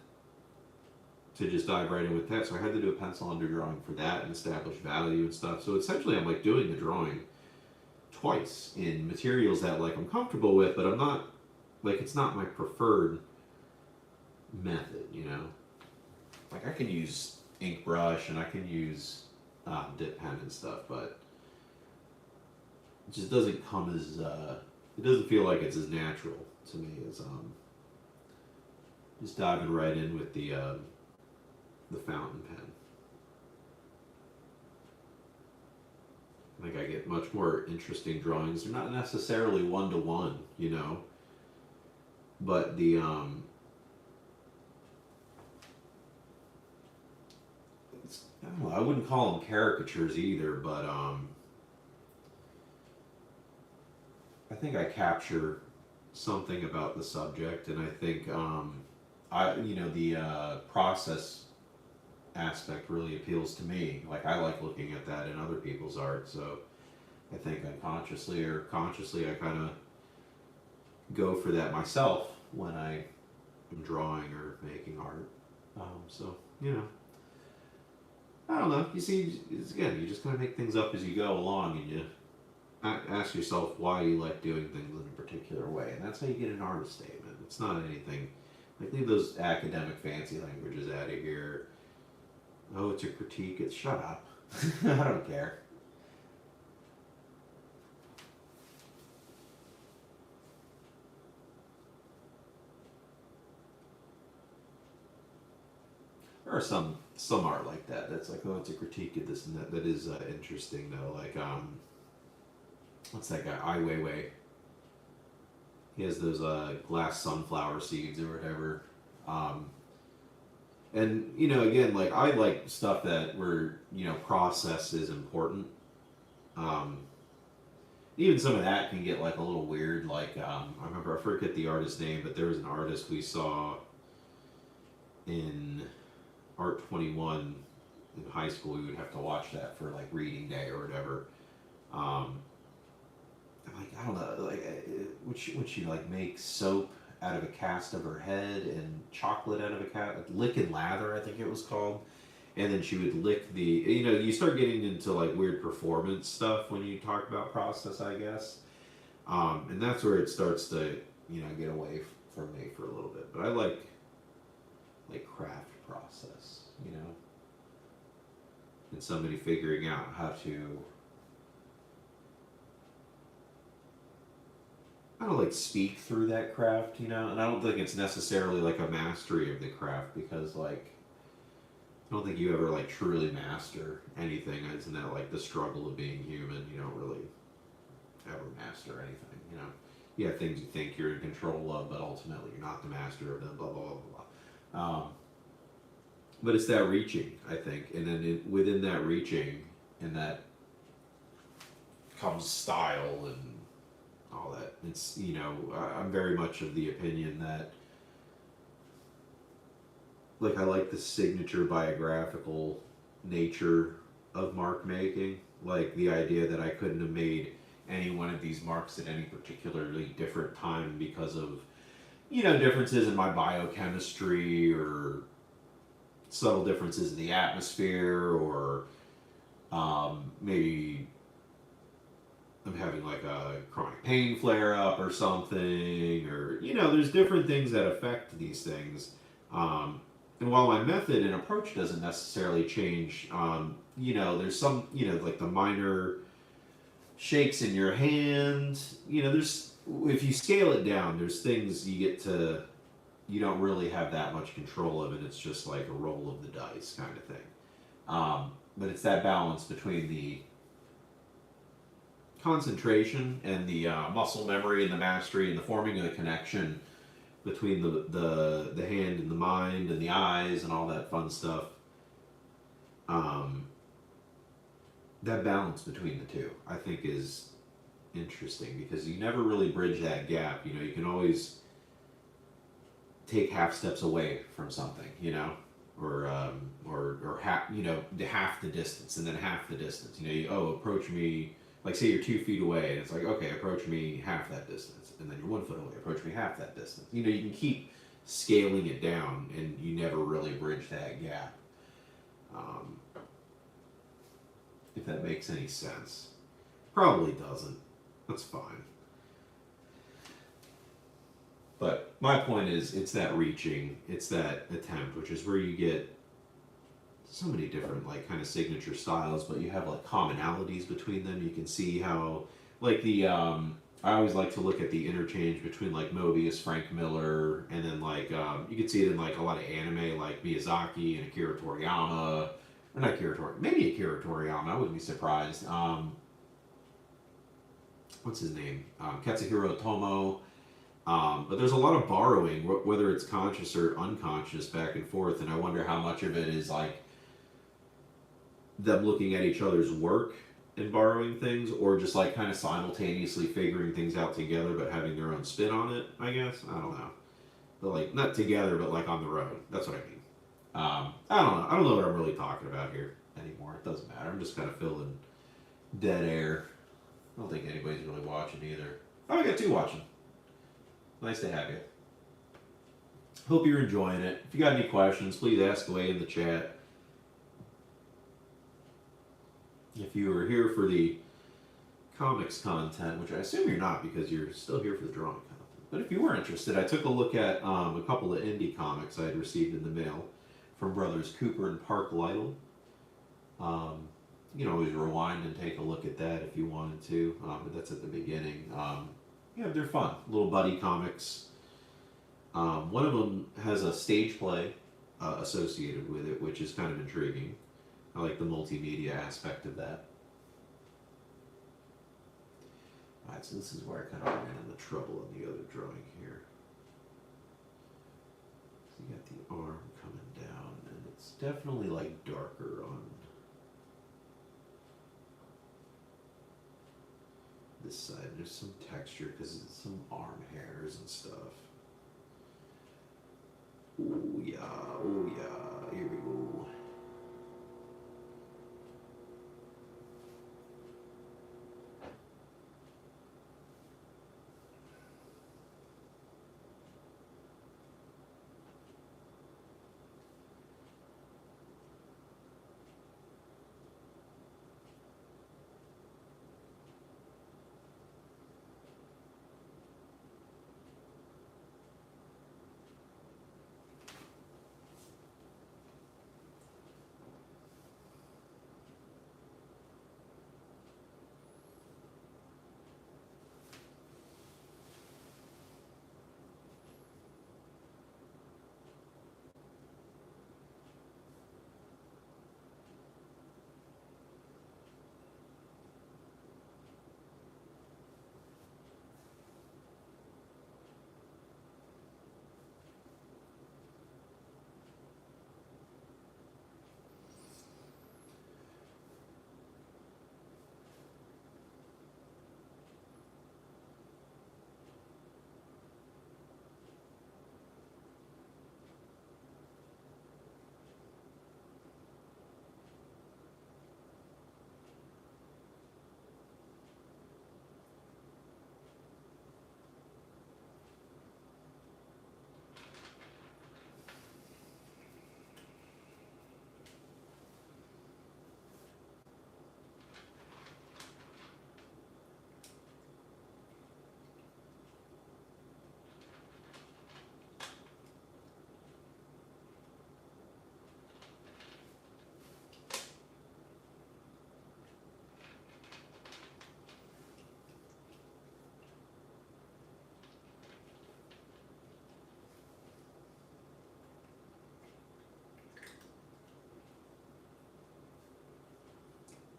to just dive right in with that. So I had to do a pencil underdrawing for that and establish value and stuff. So essentially I'm like doing the drawing twice in materials that like I'm comfortable with, but I'm not, like, it's not my preferred method, you know? Like, I can use ink brush and I can use dip pen and stuff, but it just doesn't come as, it doesn't feel like it's as natural to me as just diving right in with the fountain pen. I think I get much more interesting drawings. They're not necessarily one-to-one, you know, but the I don't know, I wouldn't call them caricatures either, but I think I capture something about the subject, and I think the process aspect really appeals to me. Like, I like looking at that in other people's art, so I think unconsciously or consciously I kind of go for that myself when I am drawing or making art. So, you know, I don't know. You see, again, you just kind of make things up as you go along, and you ask yourself why you like doing things in a particular way, and that's how you get an artist statement. It's not anything, like, leave those academic fancy languages out of here. Oh, it's a critique. It's shut up. I don't care. There are some art like that. That's like, oh, it's a critique of this and that. That is interesting though. Like, what's that guy? Ai Weiwei. He has those glass sunflower seeds or whatever. And, you know, again, like, I like stuff that where, you know, process is important. Even some of that can get, like, a little weird. Like, I remember, I forget the artist's name, but there was an artist we saw in Art 21 in high school. We would have to watch that for, like, reading day or whatever. Like, I don't know, like, would she like make soap out of a cast of her head and chocolate out of a cast, lick and lather, I think it was called. And then she would lick the, you know, you start getting into like weird performance stuff when you talk about process, I guess. And that's where it starts to, you know, get away from me for a little bit. But I like craft process, you know, and somebody figuring out how to, I don't like speak through that craft, you know, and I don't think it's necessarily like a mastery of the craft, because like, I don't think you ever like truly master anything. Isn't that like the struggle of being human? You don't really ever master anything, you know. You have things you think you're in control of, but ultimately you're not the master of them, blah, blah, blah, blah. But it's that reaching, I think, and then within that reaching, and that comes style and all that. It's, you know, I'm very much of the opinion that, like, I like the signature biographical nature of mark making. Like, the idea that I couldn't have made any one of these marks at any particularly different time because of, you know, differences in my biochemistry or subtle differences in the atmosphere, or maybe I'm having like a chronic pain flare up or something, or, you know, there's different things that affect these things. And while my method and approach doesn't necessarily change, you know, there's some, you know, like the minor shakes in your hand, you know, there's, if you scale it down, there's things you get to, you don't really have that much control of, and it's just like a roll of the dice kind of thing. But it's that balance between the concentration and the muscle memory and the mastery and the forming of the connection between the hand and the mind and the eyes and all that fun stuff. That balance between the two, I think, is interesting because you never really bridge that gap. You know, you can always take half steps away from something, you know, or half, you know, half the distance and then half the distance. You know, approach me, like say you're 2 feet away, and it's like, okay, approach me half that distance, and then you're 1 foot away, approach me half that distance. You know, you can keep scaling it down, and you never really bridge that gap. If that makes any sense. Probably doesn't. That's fine. But my point is, it's that reaching, it's that attempt, which is where you get so many different, like, kind of signature styles, but you have, like, commonalities between them. You can see how, like, I always like to look at the interchange between, like, Mobius, Frank Miller, and then, like, you can see it in, like, a lot of anime, like Miyazaki and Akira Toriyama. Or not Akira Toriyama, maybe Akira Toriyama, I wouldn't be surprised. What's his name? Katsuhiro Otomo. But there's a lot of borrowing, whether it's conscious or unconscious, back and forth, and I wonder how much of it is like them looking at each other's work and borrowing things, or just like kind of simultaneously figuring things out together but having their own spin on it, I guess. I don't know. But like, not together, but like on the road. That's what I mean. I don't know. I don't know what I'm really talking about here anymore. It doesn't matter. I'm just kind of filling dead air. I don't think anybody's really watching either. Oh, I got 2 watching. Nice to have you. Hope you're enjoying it. If you got any questions, please ask away in the chat. If you are here for the comics content, which I assume you're not because you're still here for the drawing content, but if you were interested, I took a look at a couple of indie comics I had received in the mail from brothers Cooper and Park Lytle. You can always rewind and take a look at that if you wanted to, but that's at the beginning. Yeah, they're fun. Little buddy comics. One of them has a stage play associated with it, which is kind of intriguing. I like the multimedia aspect of that. Alright, so this is where I kind of ran into trouble in the other drawing here. So you got the arm coming down, and it's definitely like darker on this side. There's some texture because it's some arm hairs and stuff. Oh yeah, here we go.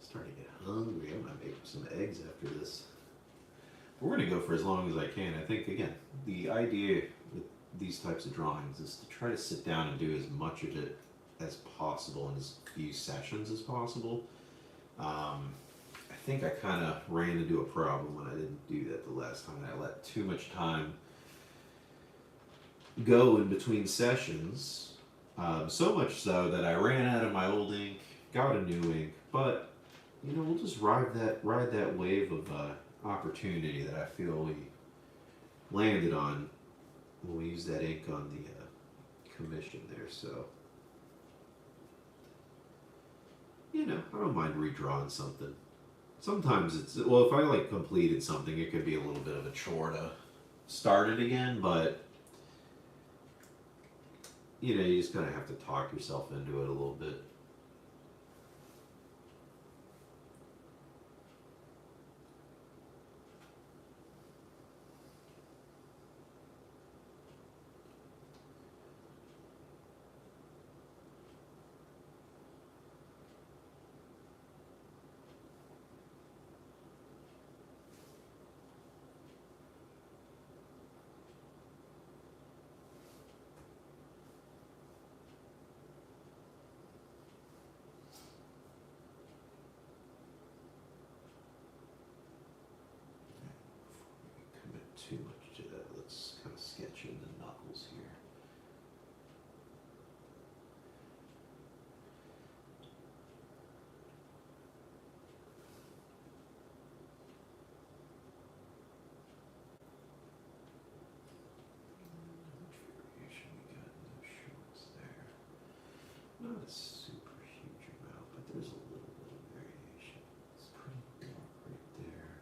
Starting to get hungry. I might make some eggs after this. We're going to go for as long as I can. I think, again, the idea with these types of drawings is to try to sit down and do as much of it as possible in as few sessions as possible. I think I kind of ran into a problem when I didn't do that the last time. I let too much time go in between sessions, so much so that I ran out of my old ink, got a new ink, but you know, we'll just ride that wave of opportunity that I feel we landed on when we used that ink on the commission there. So, you know, I don't mind redrawing something. Sometimes it's, well, if I like completed something, it could be a little bit of a chore to start it again, but you know, you just kind of have to talk yourself into it a little bit. Too much to that. Let's kind of sketch in the knuckles here. How much variation we got in those shorts there? Not a super huge amount, but there's a little bit of variation. It's pretty dark right there.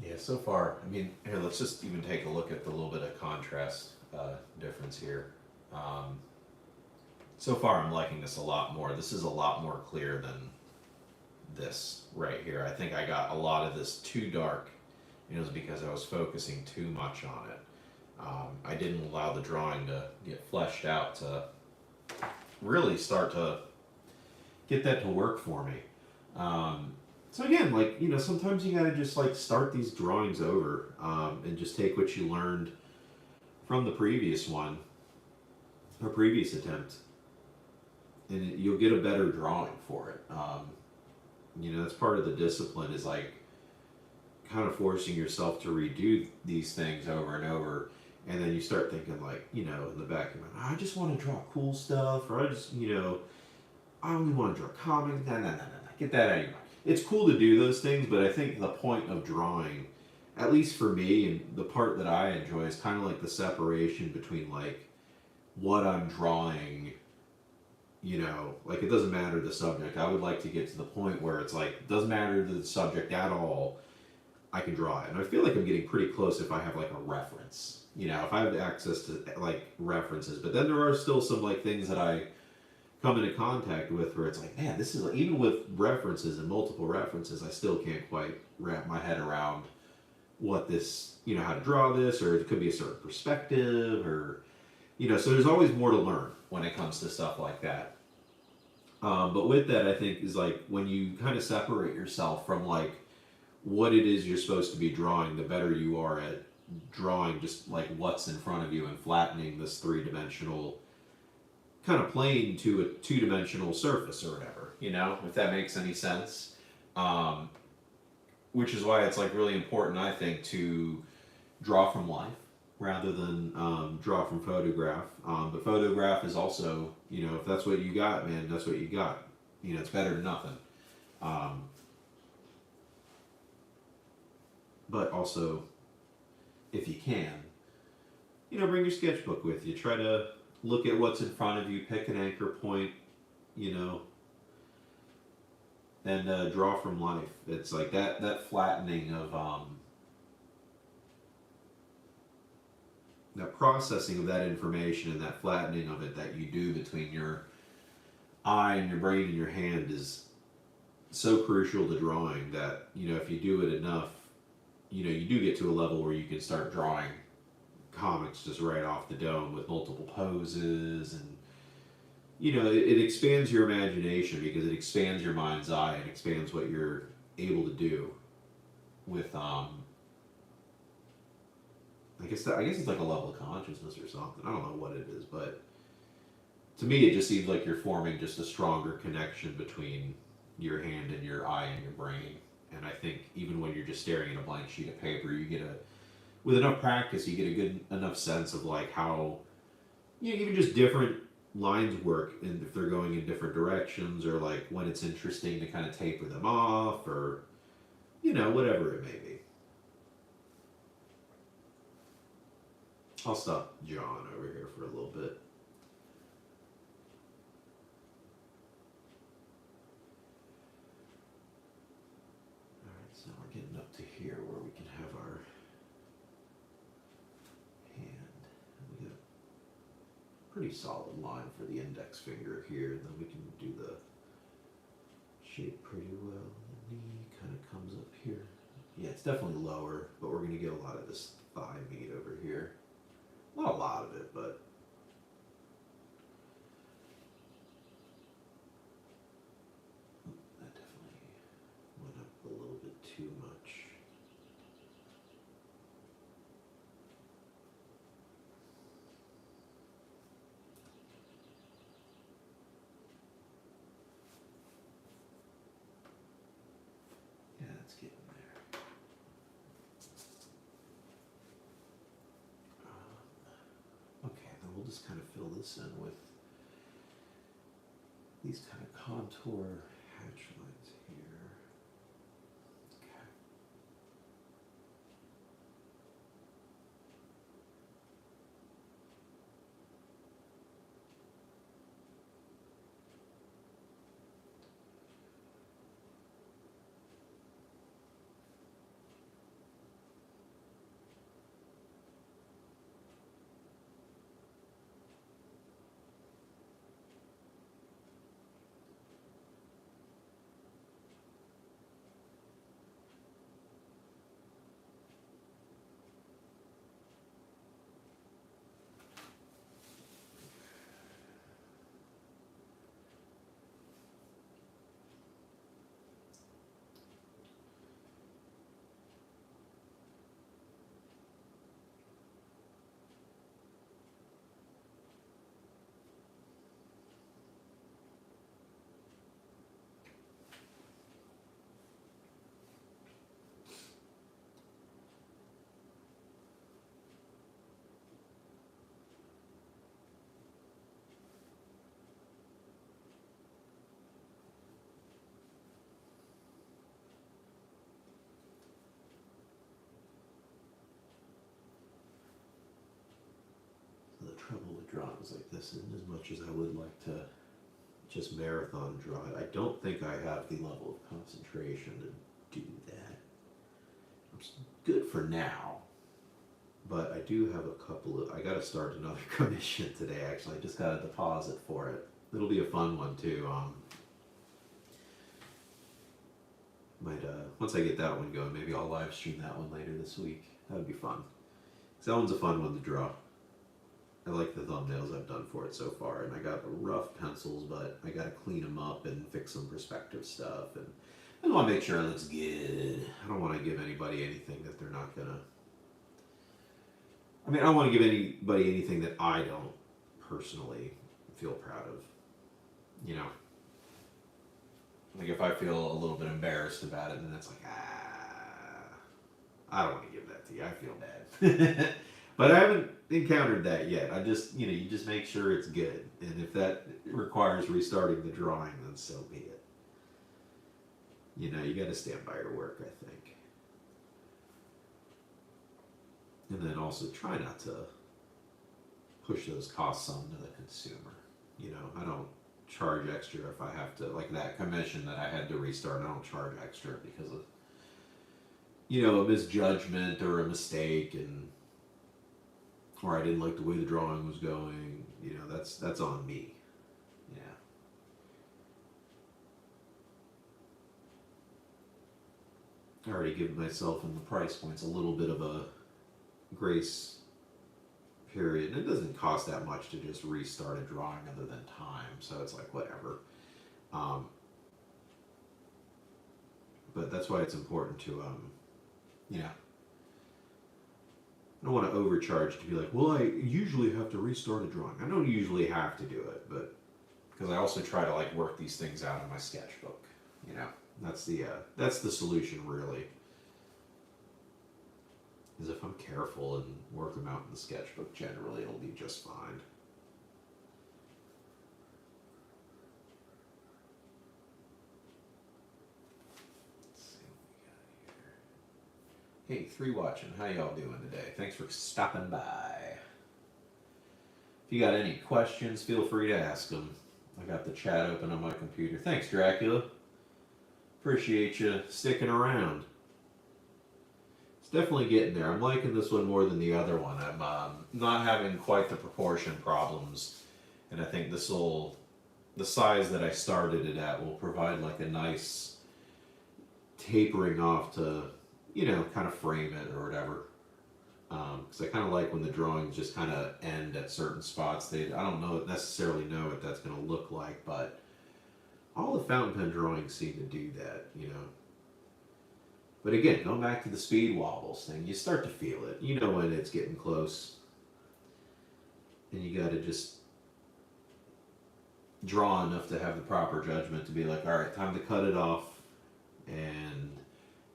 Yeah, so far, I mean, here, let's just even take a look at the little bit of contrast difference here. So far, I'm liking this a lot more. This is a lot more clear than this right here. I think I got a lot of this too dark, and it was because I was focusing too much on it. I didn't allow the drawing to get fleshed out to really start to get that to work for me. So again, like, you know, sometimes you gotta just like start these drawings over and just take what you learned from the previous one or previous attempt, and you'll get a better drawing for it. You know, that's part of the discipline, is like kind of forcing yourself to redo these things over and over, and then you start thinking, like, you know, in the back of your mind, I just want to draw cool stuff, or I just, you know, I only want to draw comics. No, get that out of your mind. It's cool to do those things, but I think the point of drawing, at least for me, and the part that I enjoy, is kind of like the separation between like what I'm drawing. You know, like, it doesn't matter the subject. I would like to get to the point where it's like, it doesn't matter the subject at all, I can draw it. And I feel like I'm getting pretty close if I have like a reference. You know, if I have access to like references. But then there are still some like things that I come into contact with where it's like, man, this is like, even with references and multiple references, I still can't quite wrap my head around what this, you know, how to draw this, or it could be a certain perspective, or, you know, so there's always more to learn when it comes to stuff like that. But with that, I think, is like when you kind of separate yourself from like what it is you're supposed to be drawing, the better you are at drawing just like what's in front of you and flattening this three-dimensional kind of plane to a two-dimensional surface or whatever, you know, if that makes any sense. Um, which is why it's like really important, I think, to draw from life rather than draw from photograph. But photograph is also, you know, if that's what you got, man, that's what you got. You know, it's better than nothing. Um, but also, if you can, you know, bring your sketchbook with you. Try to look at what's in front of you, pick an anchor point, you know, and draw from life. It's like that flattening of that processing of that information and that flattening of it that you do between your eye and your brain and your hand is so crucial to drawing that, you know, if you do it enough, you know, you do get to a level where you can start drawing comics just right off the dome with multiple poses, and you know, it expands your imagination because it expands your mind's eye and expands what you're able to do with I guess it's like a level of consciousness or something. I don't know what it is, but to me it just seems like you're forming just a stronger connection between your hand and your eye and your brain. And I think even when you're just staring at a blank sheet of paper, you get a with enough practice, you get a good enough sense of like how, you know, even just different lines work, and if they're going in different directions, or like when it's interesting to kind of taper them off, or you know, whatever it may be. I'll stop John over here for a little bit. All right, so we're getting up to here where we can have our hand. We got a pretty solid line for the index finger here, and then we can do the shape pretty well. The knee kind of comes up here. Yeah, it's definitely lower, but we're going to get a lot of this thigh meat over here. Not a lot of it, but that definitely went up a little bit too much. Yeah, it's getting there. Okay, then we'll just kind of fill this in with these kind of contour hatch lines here. Okay. The trouble with drawings like this isn't as much as I would like to just marathon draw it. I don't think I have the level of concentration to do that. I'm good for now, but I do have a couple of, I gotta start another commission today actually. I just got a deposit for it. It'll be a fun one too. Might once I get that one going, maybe I'll live stream that one later this week. That would be fun. 'Cause that one's a fun one to draw. I like the thumbnails I've done for it so far, and I got the rough pencils, but I gotta clean them up and fix some perspective stuff, and I want to make sure it looks good. I don't want to give anybody anything that they're not gonna. I mean, I don't want to give anybody anything that I don't personally feel proud of. You know, like if I feel a little bit embarrassed about it, then it's like, I don't want to give that to you. I feel bad. But I haven't encountered that yet. I just, you just make sure it's good. And if that requires restarting the drawing, then so be it. You got to stand by your work, I think. And then also try not to push those costs onto the consumer. I don't charge extra if I have to, like that commission that I had to restart, I don't charge extra because of, a misjudgment or a mistake, or I didn't like the way the drawing was going. That's on me. Yeah. I already given myself in the price points a little bit of a grace period, and it doesn't cost that much to just restart a drawing other than time, so it's like whatever. But that's why it's important to I don't want to overcharge to be like, well, I usually have to restart a drawing. I don't usually have to do it, but because I also try to like work these things out in my sketchbook. That's the solution really. Is if I'm careful and work them out in the sketchbook, generally it'll be just fine. Let's see what we got here. Hey, 3 watching, how y'all doing today? Thanks for stopping by. If you got any questions, feel free to ask them. I got the chat open on my computer. Thanks, Dracula. Appreciate you sticking around. It's definitely getting there. I'm liking this one more than the other one. I'm not having quite the proportion problems, and I think the size that I started it at will provide like a nice tapering off to, kind of frame it or whatever. Because I kind of like when the drawings just kind of end at certain spots. I don't necessarily know what that's going to look like, but all the fountain pen drawings seem to do that, But again, going back to the speed wobbles thing, you start to feel it. You know when it's getting close. And you got to just draw enough to have the proper judgment to be like, all right, time to cut it off. And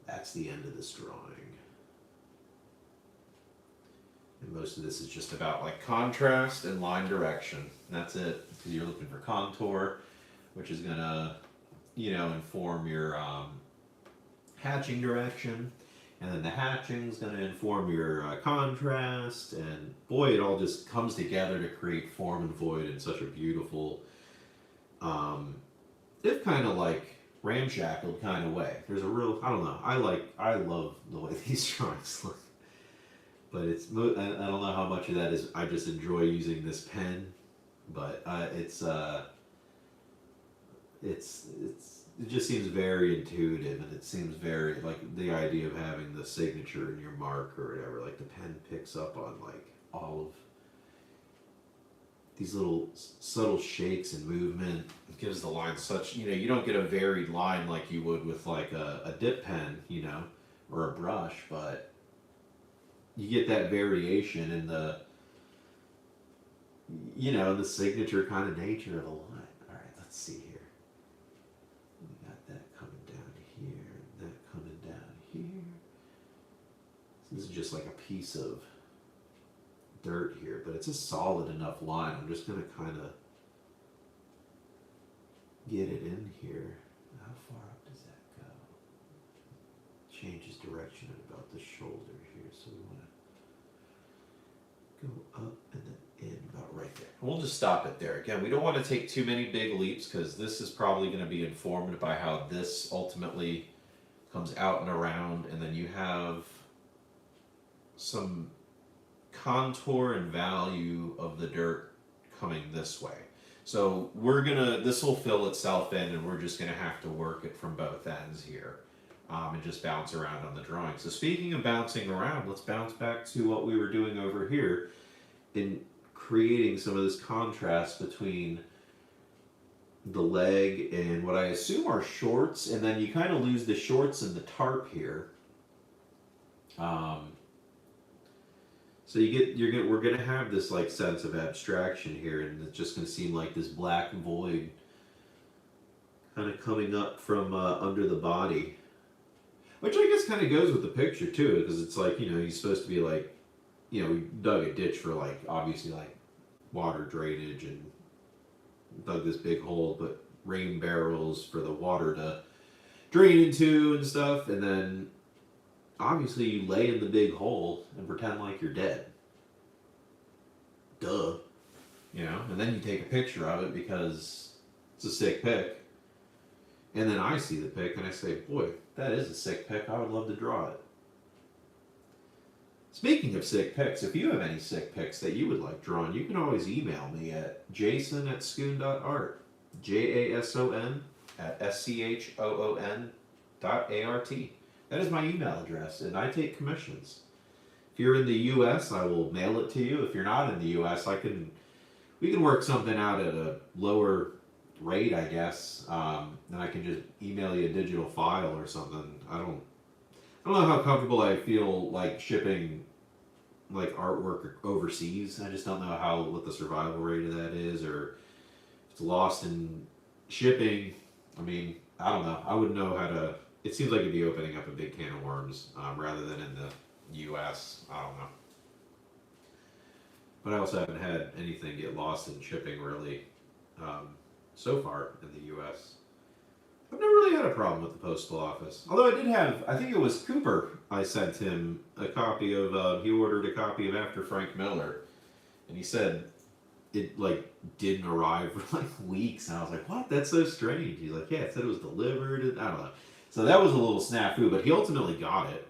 that's the end of this drawing. And most of this is just about like contrast and line direction. And that's it. Because you're looking for contour, which is going to, inform your hatching direction, and then the hatching is going to inform your contrast, and boy, it all just comes together to create form and void in such a beautiful, if kind of like ramshackled kind of way. There's a real, I don't know, I love the way these drawings look, but I don't know how much of that is I just enjoy using this pen, but it just seems very intuitive, and it seems very like the idea of having the signature in your mark or whatever, like the pen picks up on like all of these little subtle shakes and movement. It gives the line such, you don't get a varied line like you would with like a dip pen, or a brush, but you get that variation in the, the signature kind of nature of the line. All right, let's see here. This is just like a piece of dirt here, but it's a solid enough line. I'm just going to kind of get it in here. How far up does that go? Changes direction at about the shoulder here, so we want to go up and then in about right there. We'll just stop it there. Again, we don't want to take too many big leaps because this is probably going to be informed by how this ultimately comes out and around, and then you have some contour and value of the dirt coming this way. So this will fill itself in, and we're just gonna have to work it from both ends here, and just bounce around on the drawing. So speaking of bouncing around, let's bounce back to what we were doing over here in creating some of this contrast between the leg and what I assume are shorts, and then you kind of lose the shorts and the tarp here. So we're gonna have this like sense of abstraction here, and it's just gonna seem like this black void, kind of coming up from under the body, which I guess kind of goes with the picture too, because it's like he's supposed to be like, we dug a ditch for like obviously like water drainage and dug this big hole, but rain barrels for the water to drain into and stuff, and then obviously you lay in the big hole and pretend like you're dead. Duh. And then you take a picture of it because it's a sick pic. And then I see the pic and I say, boy, that is a sick pic. I would love to draw it. Speaking of sick pics, if you have any sick pics that you would like drawn, you can always email me at jason@schoon.art. JASON@SCHOON.ART. That is my email address, and I take commissions. If you're in the U.S., I will mail it to you. If you're not in the U.S., we can work something out at a lower rate, I guess. Then I can just email you a digital file or something. I don't know how comfortable I feel like shipping like artwork overseas. I just don't know what the survival rate of that is, or if it's lost in shipping. I mean, I don't know. I wouldn't know how to. It seems like it'd be opening up a big can of worms rather than in the U.S. I don't know. But I also haven't had anything get lost in shipping really so far in the U.S. I've never really had a problem with the postal office. Although I did have, I think it was Cooper, I sent him a copy of, he ordered a copy of After Frank Miller. And he said it like didn't arrive for like weeks. And I was like, what? That's so strange. He's like, yeah, it said it was delivered. And I don't know. So that was a little snafu, but he ultimately got it.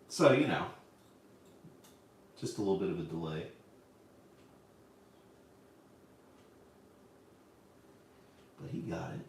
So, just a little bit of a delay. But he got it.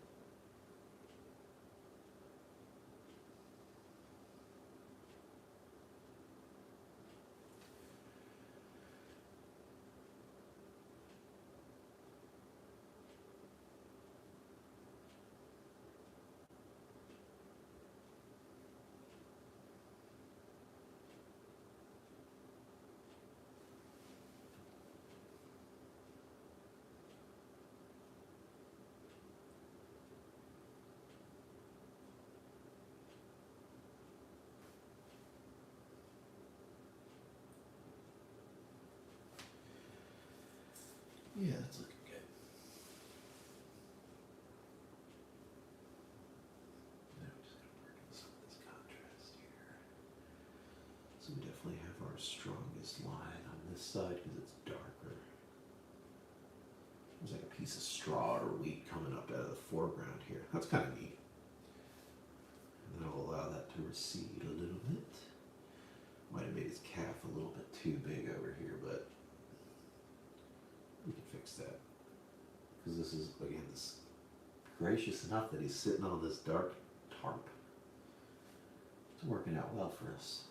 Yeah, that's looking good. Now we're just going to work on some of this contrast here. So we definitely have our strongest line on this side because it's darker. There's like a piece of straw or wheat coming up out of the foreground here. That's kind of neat. And then I'll allow that to recede a little bit. Might have made his calf a little bit too big over here, but we can fix that. Because this is, again, this gracious enough that he's sitting on this dark tarp. It's working out well for us.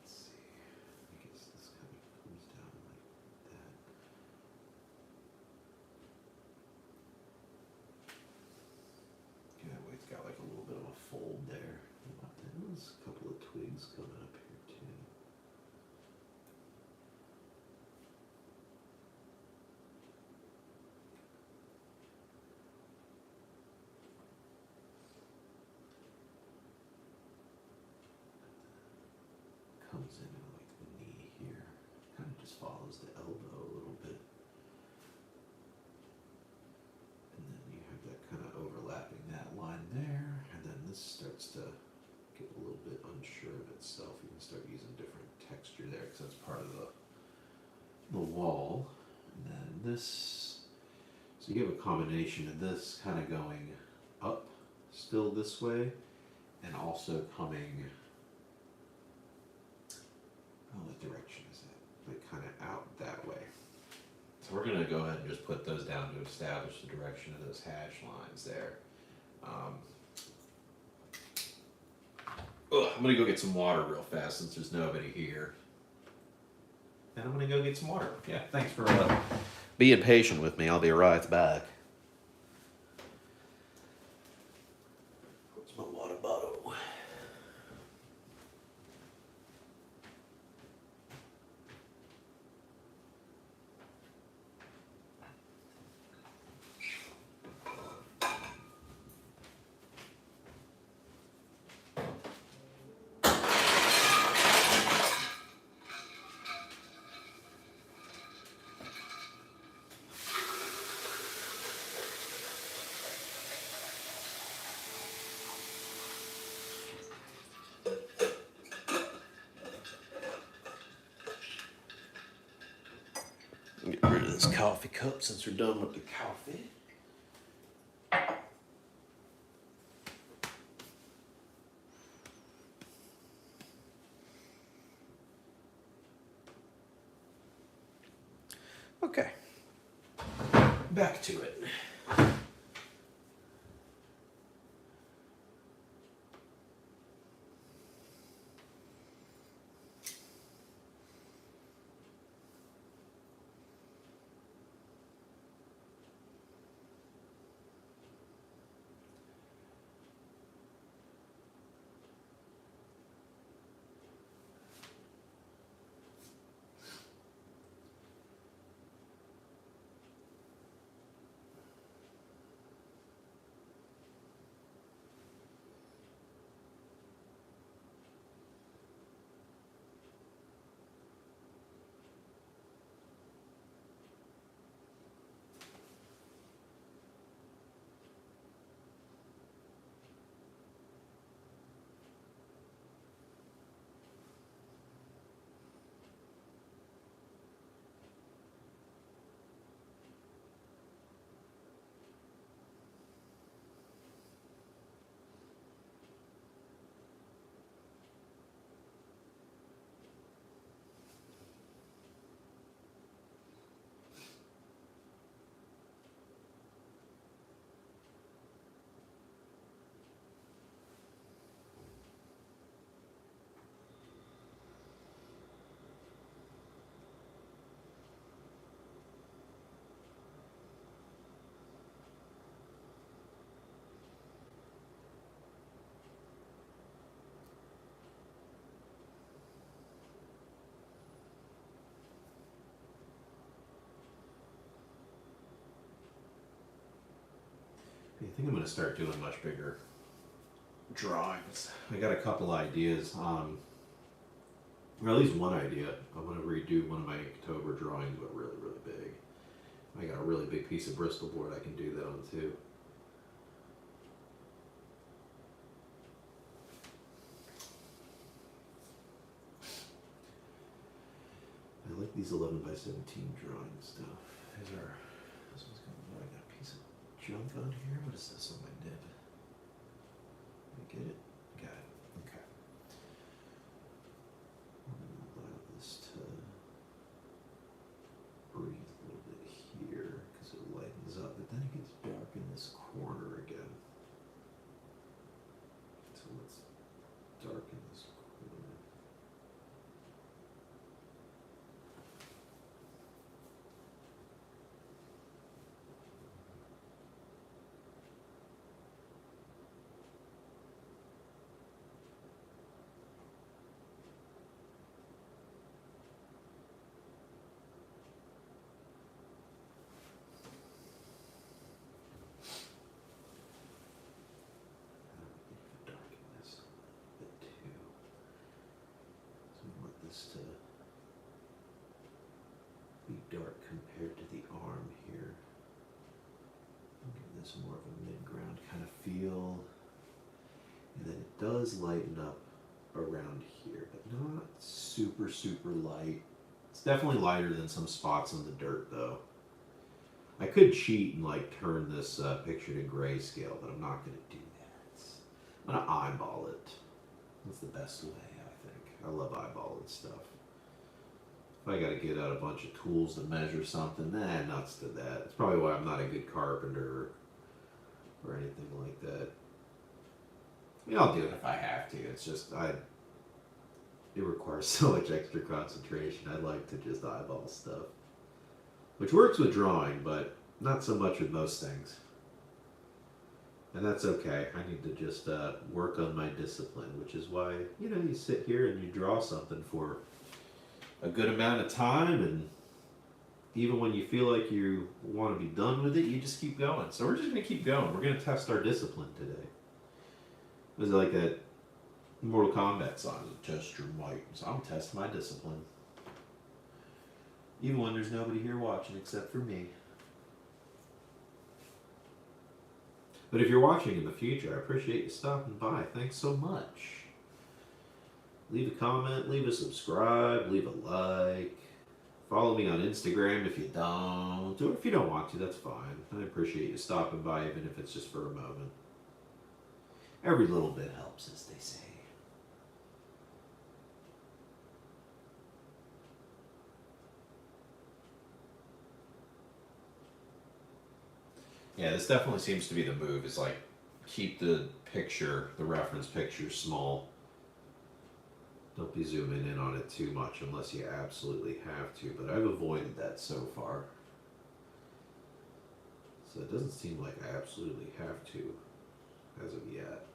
Let's see. I guess this kind of comes down like that. Okay, that way it's got like a little bit of a fold there. There's a couple of twigs coming up here too. Comes in at like the knee here. Kind of just follows the elbow a little bit. And then you have that kind of overlapping that line there. And then this starts to get a little bit unsure of itself. You can start using different texture there because that's part of the wall. And then this, so you have a combination of this kind of going up still this way and also coming, what direction is that? Like kind of out that way. So we're going to go ahead and just put those down to establish the direction of those hash lines there. I'm going to go get some water real fast since there's nobody here. And I'm going to go get some water. Yeah, thanks for being patient with me. I'll be right back. Let's coffee cup since we're done with the coffee. Okay, back to it. I think I'm going to start doing much bigger drawings. I got a couple ideas, or at least one idea. I want to redo one of my Inktober drawings, but really, really big. I got a really big piece of Bristol board I can do that on too. I like these 11 by 17 drawing stuff. These are, this one's going, oh, I got a piece of junk on here. What is this on my nib? Did I get it? Got it. Okay. I'm going to allow this to breathe a little bit here because it lightens up, but then it gets dark in this corner again. So let's darken this corner. To be dark compared to the arm here. Give this more of a mid-ground kind of feel. And then it does lighten up around here, but not super, super light. It's definitely lighter than some spots on the dirt though. I could cheat and like turn this picture to grayscale, but I'm not going to do that. I'm going to eyeball it. That's the best way. I love eyeballing stuff. If I got to get out a bunch of tools to measure something, nuts to that. It's probably why I'm not a good carpenter or anything like that. I mean, I'll do it if I have to. It's just, it requires so much extra concentration. I like to just eyeball stuff. Which works with drawing, but not so much with most things. And that's okay. I need to just work on my discipline, which is why, you know, you sit here and you draw something for a good amount of time, and even when you feel like you want to be done with it, you just keep going. So we're just going to keep going. We're going to test our discipline today. It was like that Mortal Kombat song, test your might. So I'm testing my discipline. Even when there's nobody here watching except for me. But if you're watching in the future, I appreciate you stopping by. Thanks so much. Leave a comment, leave a subscribe, leave a like. Follow me on Instagram if you don't. Or if you don't want to, that's fine. I appreciate you stopping by, even if it's just for a moment. Every little bit helps, as they say. Yeah, this definitely seems to be the move. Is like keep the picture, the reference picture, small. Don't be zooming in on it too much unless you absolutely have to, but I've avoided that so far. So it doesn't seem like I absolutely have to as of yet.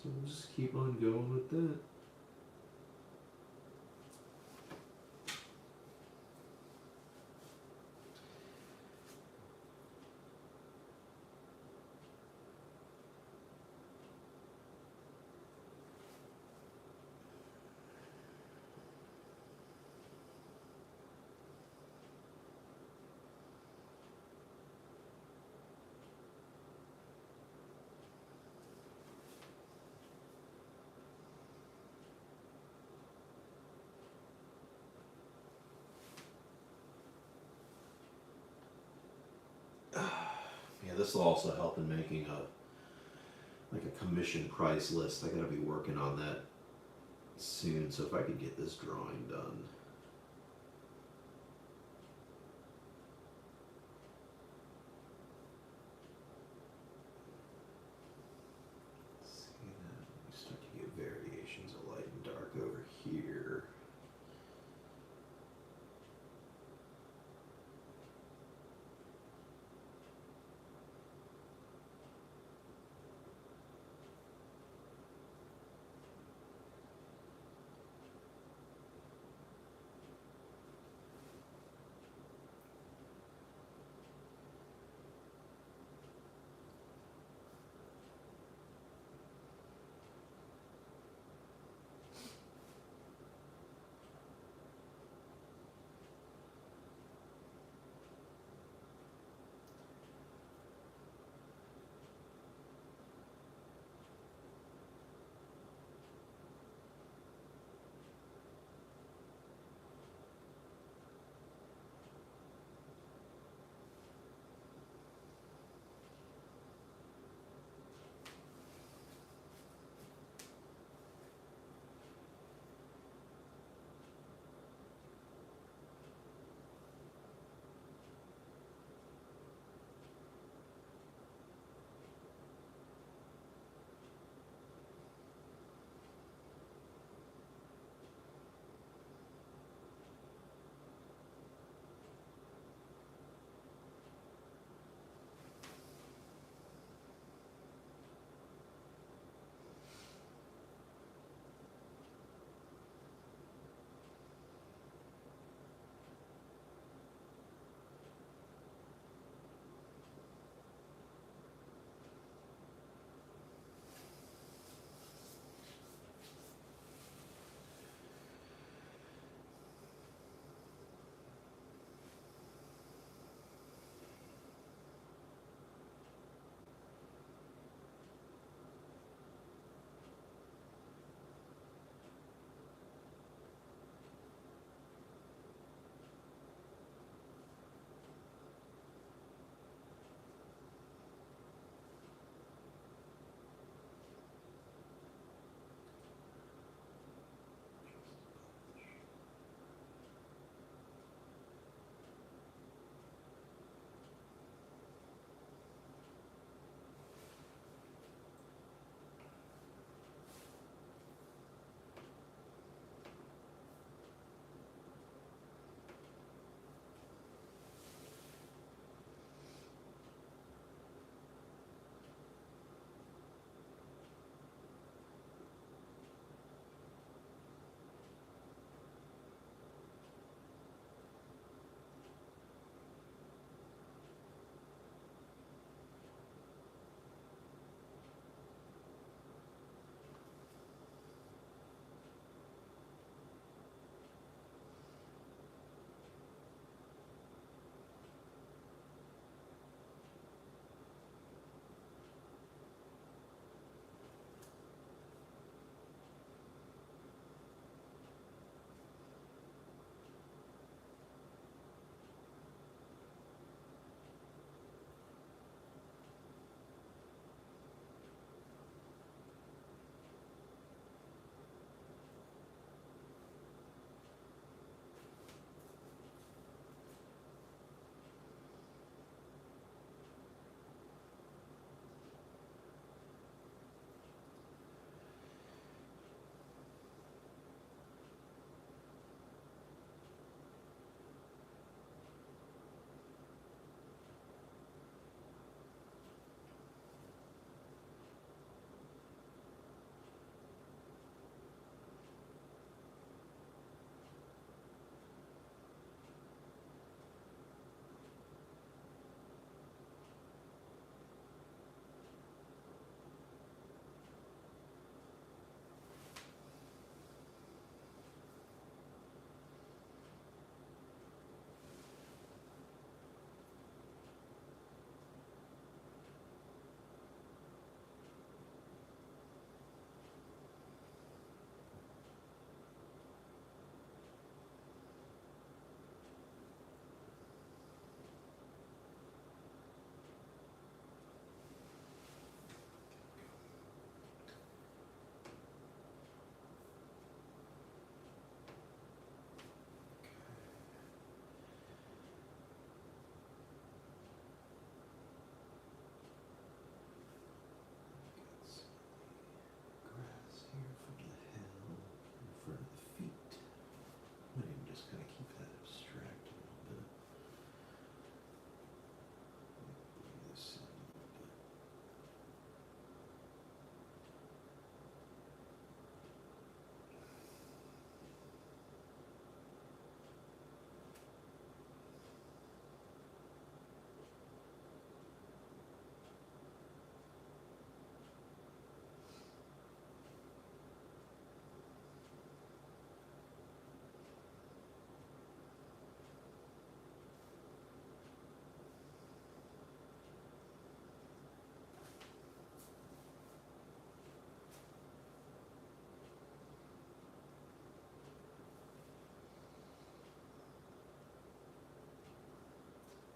So we'll just keep on going with that. Yeah, this will also help in making a commission price list. I gotta be working on that soon, so if I could get this drawing done. See that? We start to get variations of light and dark over here.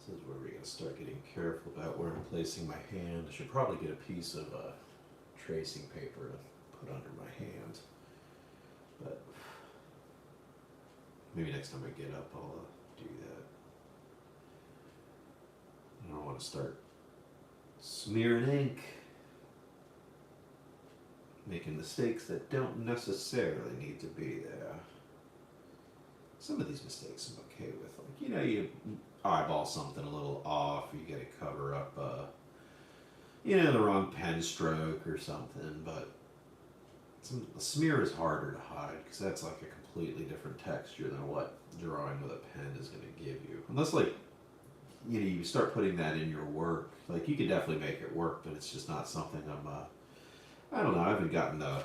This is where we gotta start getting careful about where I'm placing my hand. I should probably get a piece of tracing paper to put under my hand. But maybe next time I get up, I'll do that. I don't want to start smearing ink, making mistakes that don't necessarily need to be there. Some of these mistakes I'm okay with. Like, you know, you eyeball something a little off, you get to cover up, you know, the wrong pen stroke or something, but a smear is harder to hide because that's like a completely different texture than what drawing with a pen is going to give you. Unless, like, you know, you start putting that in your work, like, you could definitely make it work, but it's just not something I don't know, I haven't gotten a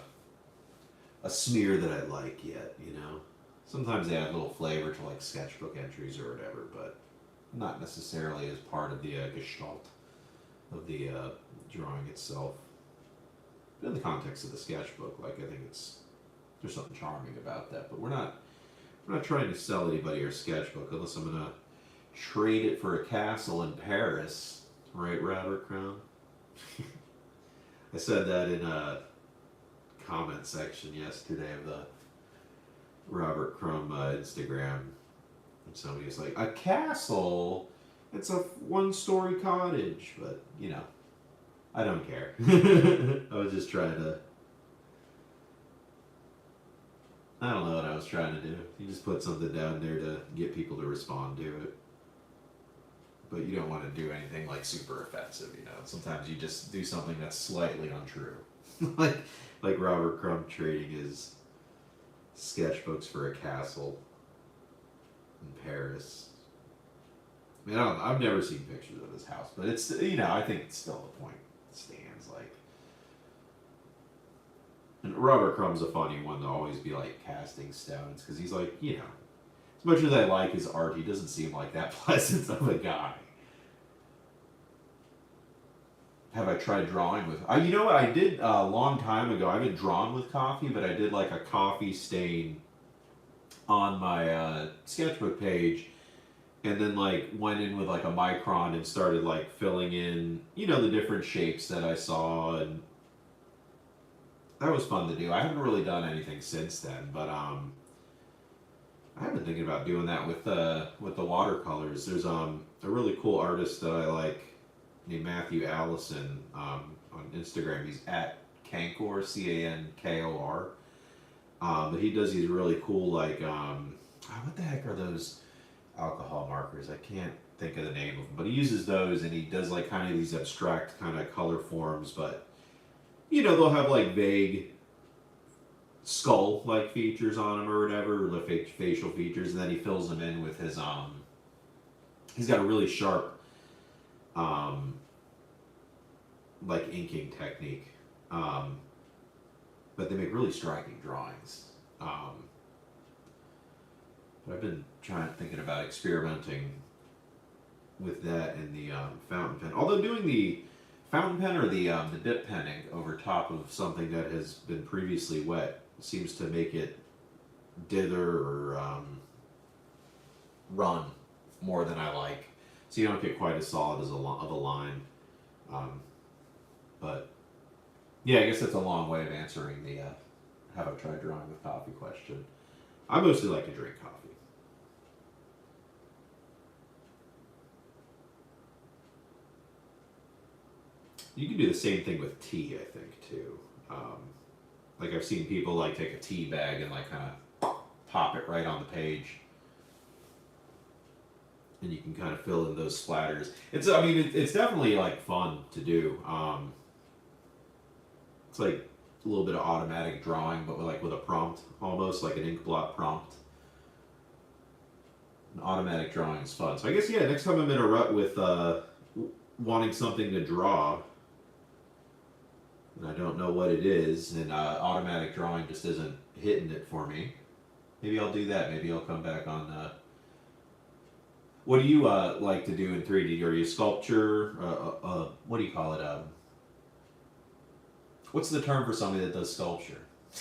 smear that I like yet, you know. Sometimes they add a little flavor to, like, sketchbook entries or whatever, but not necessarily as part of the gestalt of the drawing itself. But in the context of the sketchbook, like, I think there's something charming about that. But we're not trying to sell anybody our sketchbook unless I'm gonna trade it for a castle in Paris, right, Robert Crown? I said that in a comment section yesterday of the Robert Crumb Instagram, and somebody was like, a castle? It's a one-story cottage, but, you know, I don't care. I was just trying to, I don't know what I was trying to do. You just put something down there to get people to respond to it. But you don't want to do anything like super offensive, you know. Sometimes you just do something that's slightly untrue. like Robert Crumb trading his sketchbooks for a castle in Paris. I mean, I don't know, I've never seen pictures of his house, but it's, you know, I think it's still the point stands. Like, and Robert Crumb's a funny one to always be like casting stones, because he's like, you know, as much as I like his art, he doesn't seem like that pleasant of a guy. Have I tried drawing with? You know what I did a long time ago? I haven't drawn with coffee, but I did like a coffee stain on my sketchbook page, and then like went in with like a micron and started like filling in, you know, the different shapes that I saw, and that was fun to do. I haven't really done anything since then, but I have been thinking about doing that with the watercolors. There's a really cool artist that I like named Matthew Allison on Instagram. He's at Cankor, Cankor. But he does these really cool, like, what the heck are those alcohol markers? I can't think of the name of them. But he uses those, and he does like kind of these abstract kind of color forms. But, you know, they'll have like vague skull-like features on them or whatever, or the facial features, and then he fills them in with his he's got a really sharp like inking technique, but they make really striking drawings. But I've been thinking about experimenting with that in the fountain pen, although doing the fountain pen or the dip penning over top of something that has been previously wet seems to make it dither or run more than I like. So you don't get quite as solid as of a line. But yeah, I guess that's a long way of answering the have I tried drawing with coffee question. I mostly like to drink coffee. You can do the same thing with tea, I think, too. Like I've seen people like take a tea bag and like kind of pop it right on the page. And you can kind of fill in those splatters. It's definitely like fun to do. It's like a little bit of automatic drawing, but with a prompt, almost like an ink blot prompt. An automatic drawing is fun. So I guess, yeah, next time I'm in a rut with wanting something to draw, and I don't know what it is, and automatic drawing just isn't hitting it for me, maybe I'll do that. Maybe I'll come back on... what do you like to do in 3D? Are you a sculpture? What do you call it? What's the term for somebody that does sculpture?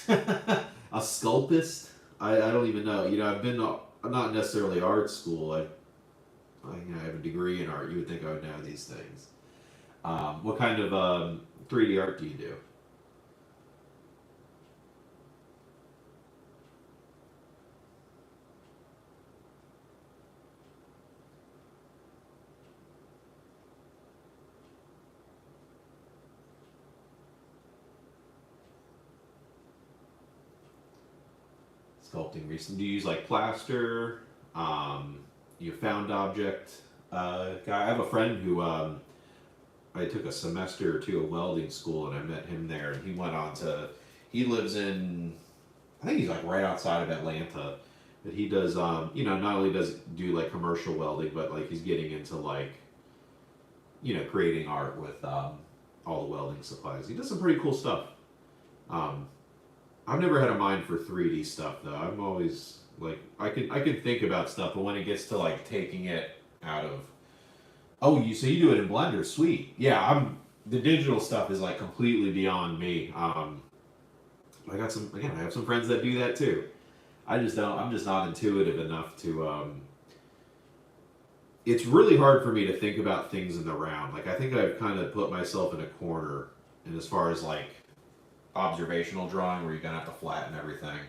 A sculpist? I don't even know. You know, I've been not necessarily art school. I I have a degree in art. You would think I would know these things. What kind of 3D art do you do? Sculpting recently. Do you use like plaster? You found object guy. I have a friend who I took a semester or two of welding school, and I met him there. And he went on to. He lives in. I think he's like right outside of Atlanta, but he does. Not only does do like commercial welding, but like he's getting into like, creating art with all the welding supplies. He does some pretty cool stuff. Um, I've never had a mind for 3D stuff though. I'm always like I can think about stuff, but when it gets to like taking it out of you do it in Blender, sweet. Yeah, the digital stuff is like completely beyond me. I have some friends that do that too. I just don't. I'm just not intuitive enough to. It's really hard for me to think about things in the round. Like I think I've kind of put myself in a corner, and as far as like observational drawing, where you're gonna have to flatten everything.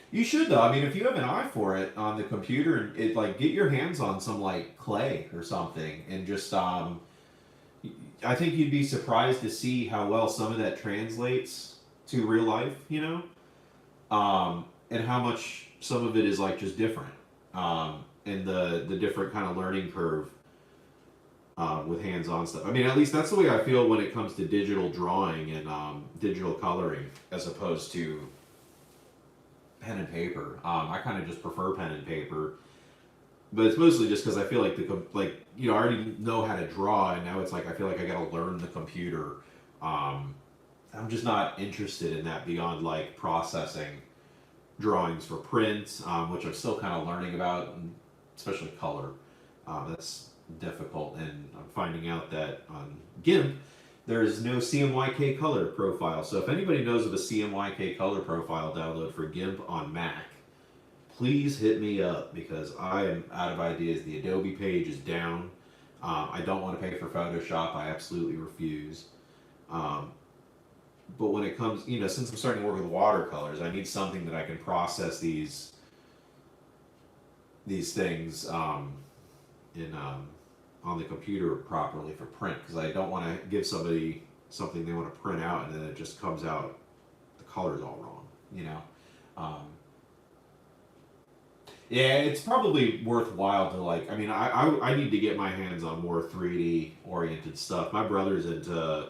You should though. I mean, if you have an eye for it on the computer, and it like get your hands on some like clay or something, and just I think you'd be surprised to see how well some of that translates to real life. And how much some of it is like just different, and the different kind of learning curve with hands-on stuff. I mean, at least that's the way I feel when it comes to digital drawing and digital coloring, as opposed to pen and paper. I kind of just prefer pen and paper, but it's mostly just because I feel like I already know how to draw, and now it's like I feel like I got to learn the computer. I'm just not interested in that beyond like processing drawings for print, which I'm still kind of learning about, and especially color. That's difficult, and I'm finding out that on GIMP there is no CMYK color profile. So if anybody knows of a CMYK color profile download for GIMP on Mac, please hit me up because I am out of ideas. The Adobe page is down. I don't want to pay for Photoshop. I absolutely refuse. But when it comes, since I'm starting to work with watercolors, I need something that I can process these things in on the computer properly for print, because I don't want to give somebody something they want to print out and then it just comes out the color's all wrong. Yeah, it's probably worthwhile to like. I mean, I need to get my hands on more 3D oriented stuff. My brother's into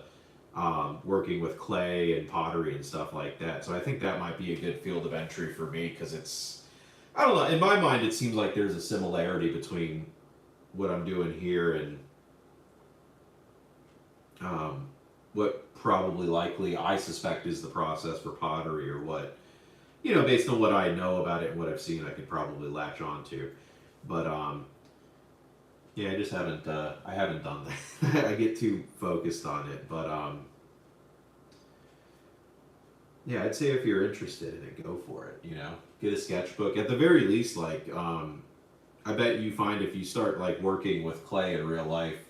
working with clay and pottery and stuff like that, so I think that might be a good field of entry for me, because it's, I don't know. In my mind, it seems like there's a similarity between what I'm doing here and what probably likely I suspect is the process for pottery, or what, based on what I know about it and what I've seen, I could probably latch on to. But yeah, I just haven't I haven't done that. I get too focused on it. But yeah, I'd say if you're interested in it, go for it. Get a sketchbook at the very least. Like I bet you find if you start like working with clay in real life,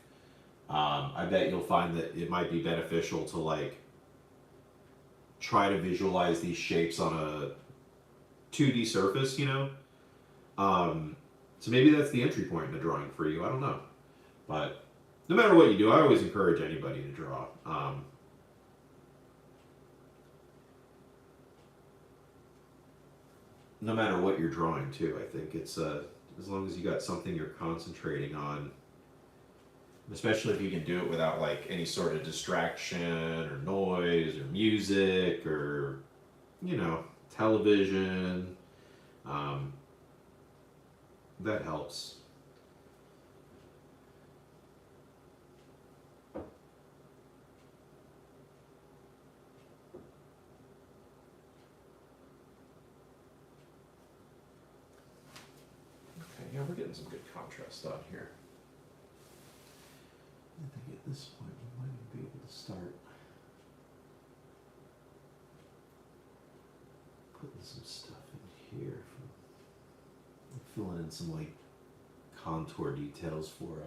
I bet you'll find that it might be beneficial to like try to visualize these shapes on a 2D surface. So maybe that's the entry point in the drawing for you. I don't know, but no matter what you do, I always encourage anybody to draw. No matter what you're drawing too, I think it's as long as you got something you're concentrating on, especially if you can do it without like any sort of distraction or noise or music or television. That helps. Okay, yeah, we're getting some good contrast on here. I think at this point we might even be able to start putting some stuff in here from filling in some like contour details for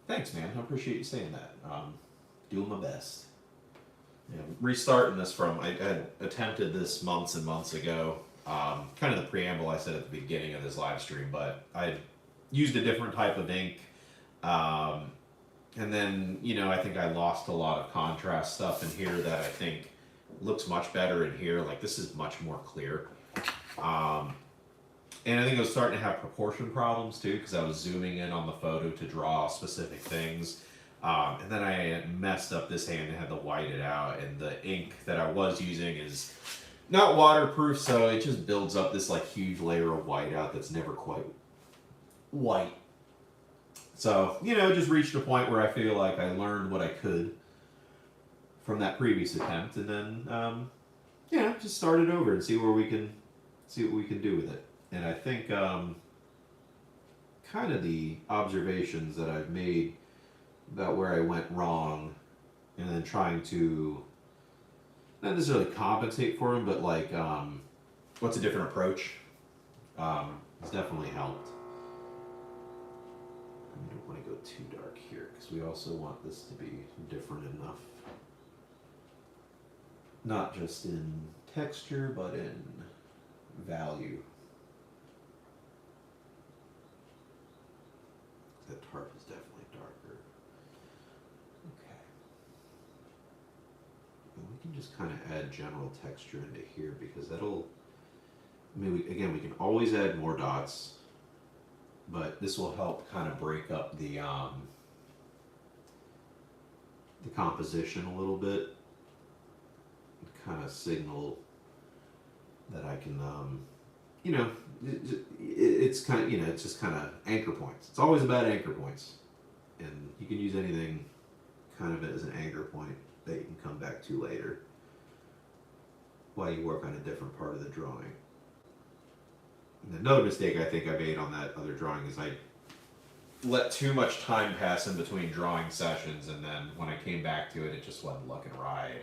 Thanks, man. I appreciate you saying that. Doing my best. Yeah, restarting this from, I had attempted this months and months ago. Kind of the preamble I said at the beginning of this live stream, but I used a different type of ink. And then, I think I lost a lot of contrast stuff in here that I think looks much better in here. Like, this is much more clear. And I think I was starting to have proportion problems too, because I was zooming in on the photo to draw specific things. And then I had messed up this hand and had to white it out. And the ink that I was using is not waterproof, so it just builds up this like huge layer of whiteout that's never quite white. So, just reached a point where I feel like I learned what I could from that previous attempt, and then, just start it over and see what we can do with it. And I think kind of the observations that I've made about where I went wrong, and then trying to not necessarily compensate for them, but like what's a different approach, has definitely helped. I don't want to go too dark here because we also want this to be different enough, not just in texture but in value. That tarp is definitely darker. Okay. And we can just kind of add general texture into here because that'll, we can always add more dots, but this will help kind of break up the composition a little bit, and kind of signal that I can, it's kind of, it's just kind of anchor points. It's always about anchor points, and you can use anything kind of as an anchor point that you can come back to later while you work on a different part of the drawing. And another mistake I think I made on that other drawing is I let too much time pass in between drawing sessions, and then when I came back to it, it just wasn't looking right.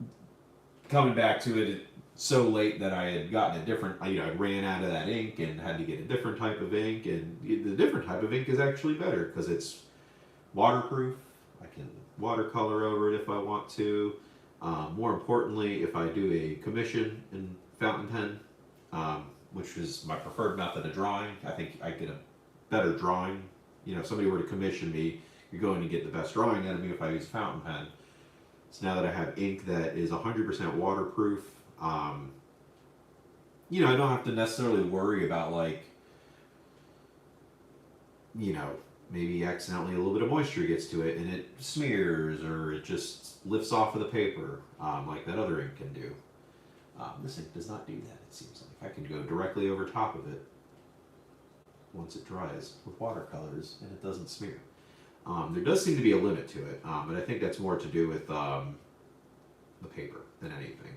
And coming back to it so late that I had gotten a different, I ran out of that ink and had to get a different type of ink, and the different type of ink is actually better because it's waterproof. I can watercolor over it if I want to. More importantly, if I do a commission in fountain pen, which is my preferred method of drawing, I think I get a better drawing. If somebody were to commission me, you're going to get the best drawing out of me if I use a fountain pen. So now that I have ink that is 100% waterproof, I don't have to necessarily worry about maybe accidentally a little bit of moisture gets to it and it smears or it just lifts off of the paper, like that other ink can do. This ink does not do that, it seems like. I can go directly over top of it once it dries with watercolors and it doesn't smear. There does seem to be a limit to it, but I think that's more to do with the paper than anything.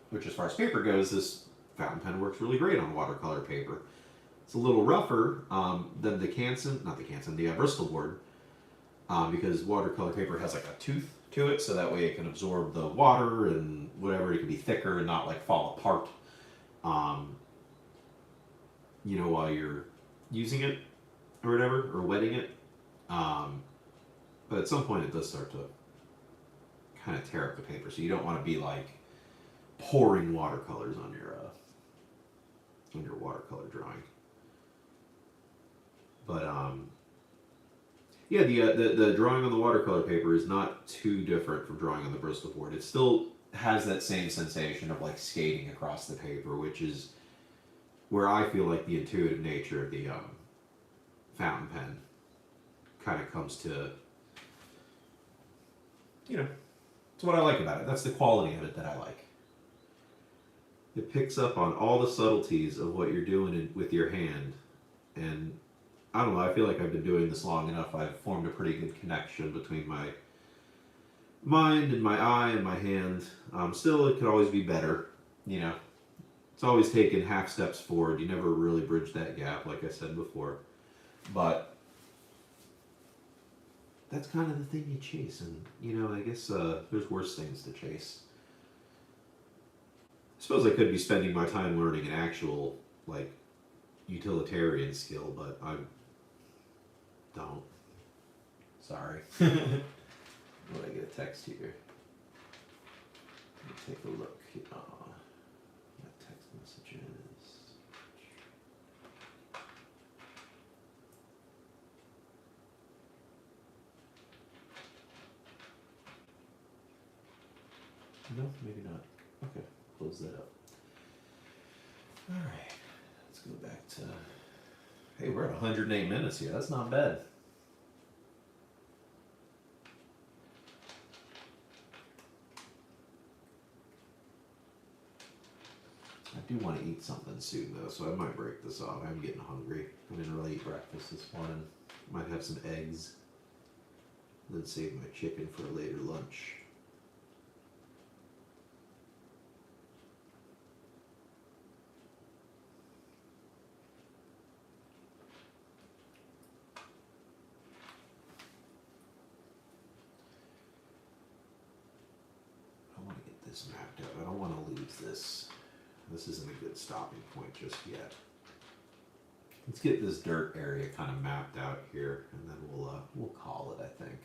Which, as far as paper goes, this fountain pen works really great on watercolor paper. It's a little rougher than the Bristol board, because watercolor paper has like a tooth to it, so that way it can absorb the water and whatever. It can be thicker and not like fall apart, while you're using it or whatever, or wetting it. But at some point it does start to kind of tear up the paper, so you don't want to be like pouring watercolors on your watercolor drawing. But the drawing on the watercolor paper is not too different from drawing on the Bristol board. It still has that same sensation of like skating across the paper, which is where I feel like the intuitive nature of the fountain pen kind of comes to, it's what I like about it. That's the quality of it that I like. It picks up on all the subtleties of what you're doing with your hand, and I don't know, I feel like I've been doing this long enough. I've formed a pretty good connection between my mind and my eye and my hand. Still, it could always be better, It's always taken half steps forward. You never really bridge that gap, like I said before. But that's kind of the thing you chase, and you know, I guess there's worse things to chase. I suppose I could be spending my time learning an actual like utilitarian skill, but I don't. Sorry. What, I get a text here? Let me take a look. Text messages. No, maybe not. Okay, close that up. All right, let's go back to. Hey, we're at 108 minutes here. That's not bad. I do want to eat something soon though, so I might break this off. I'm getting hungry. I didn't really eat breakfast this morning. Might have some eggs. Then save my chicken for a later lunch. I want to get this mapped out. I don't want to lose this. This isn't a good stopping point just yet. Let's get this dirt area kind of mapped out here, and then we'll call it, I think.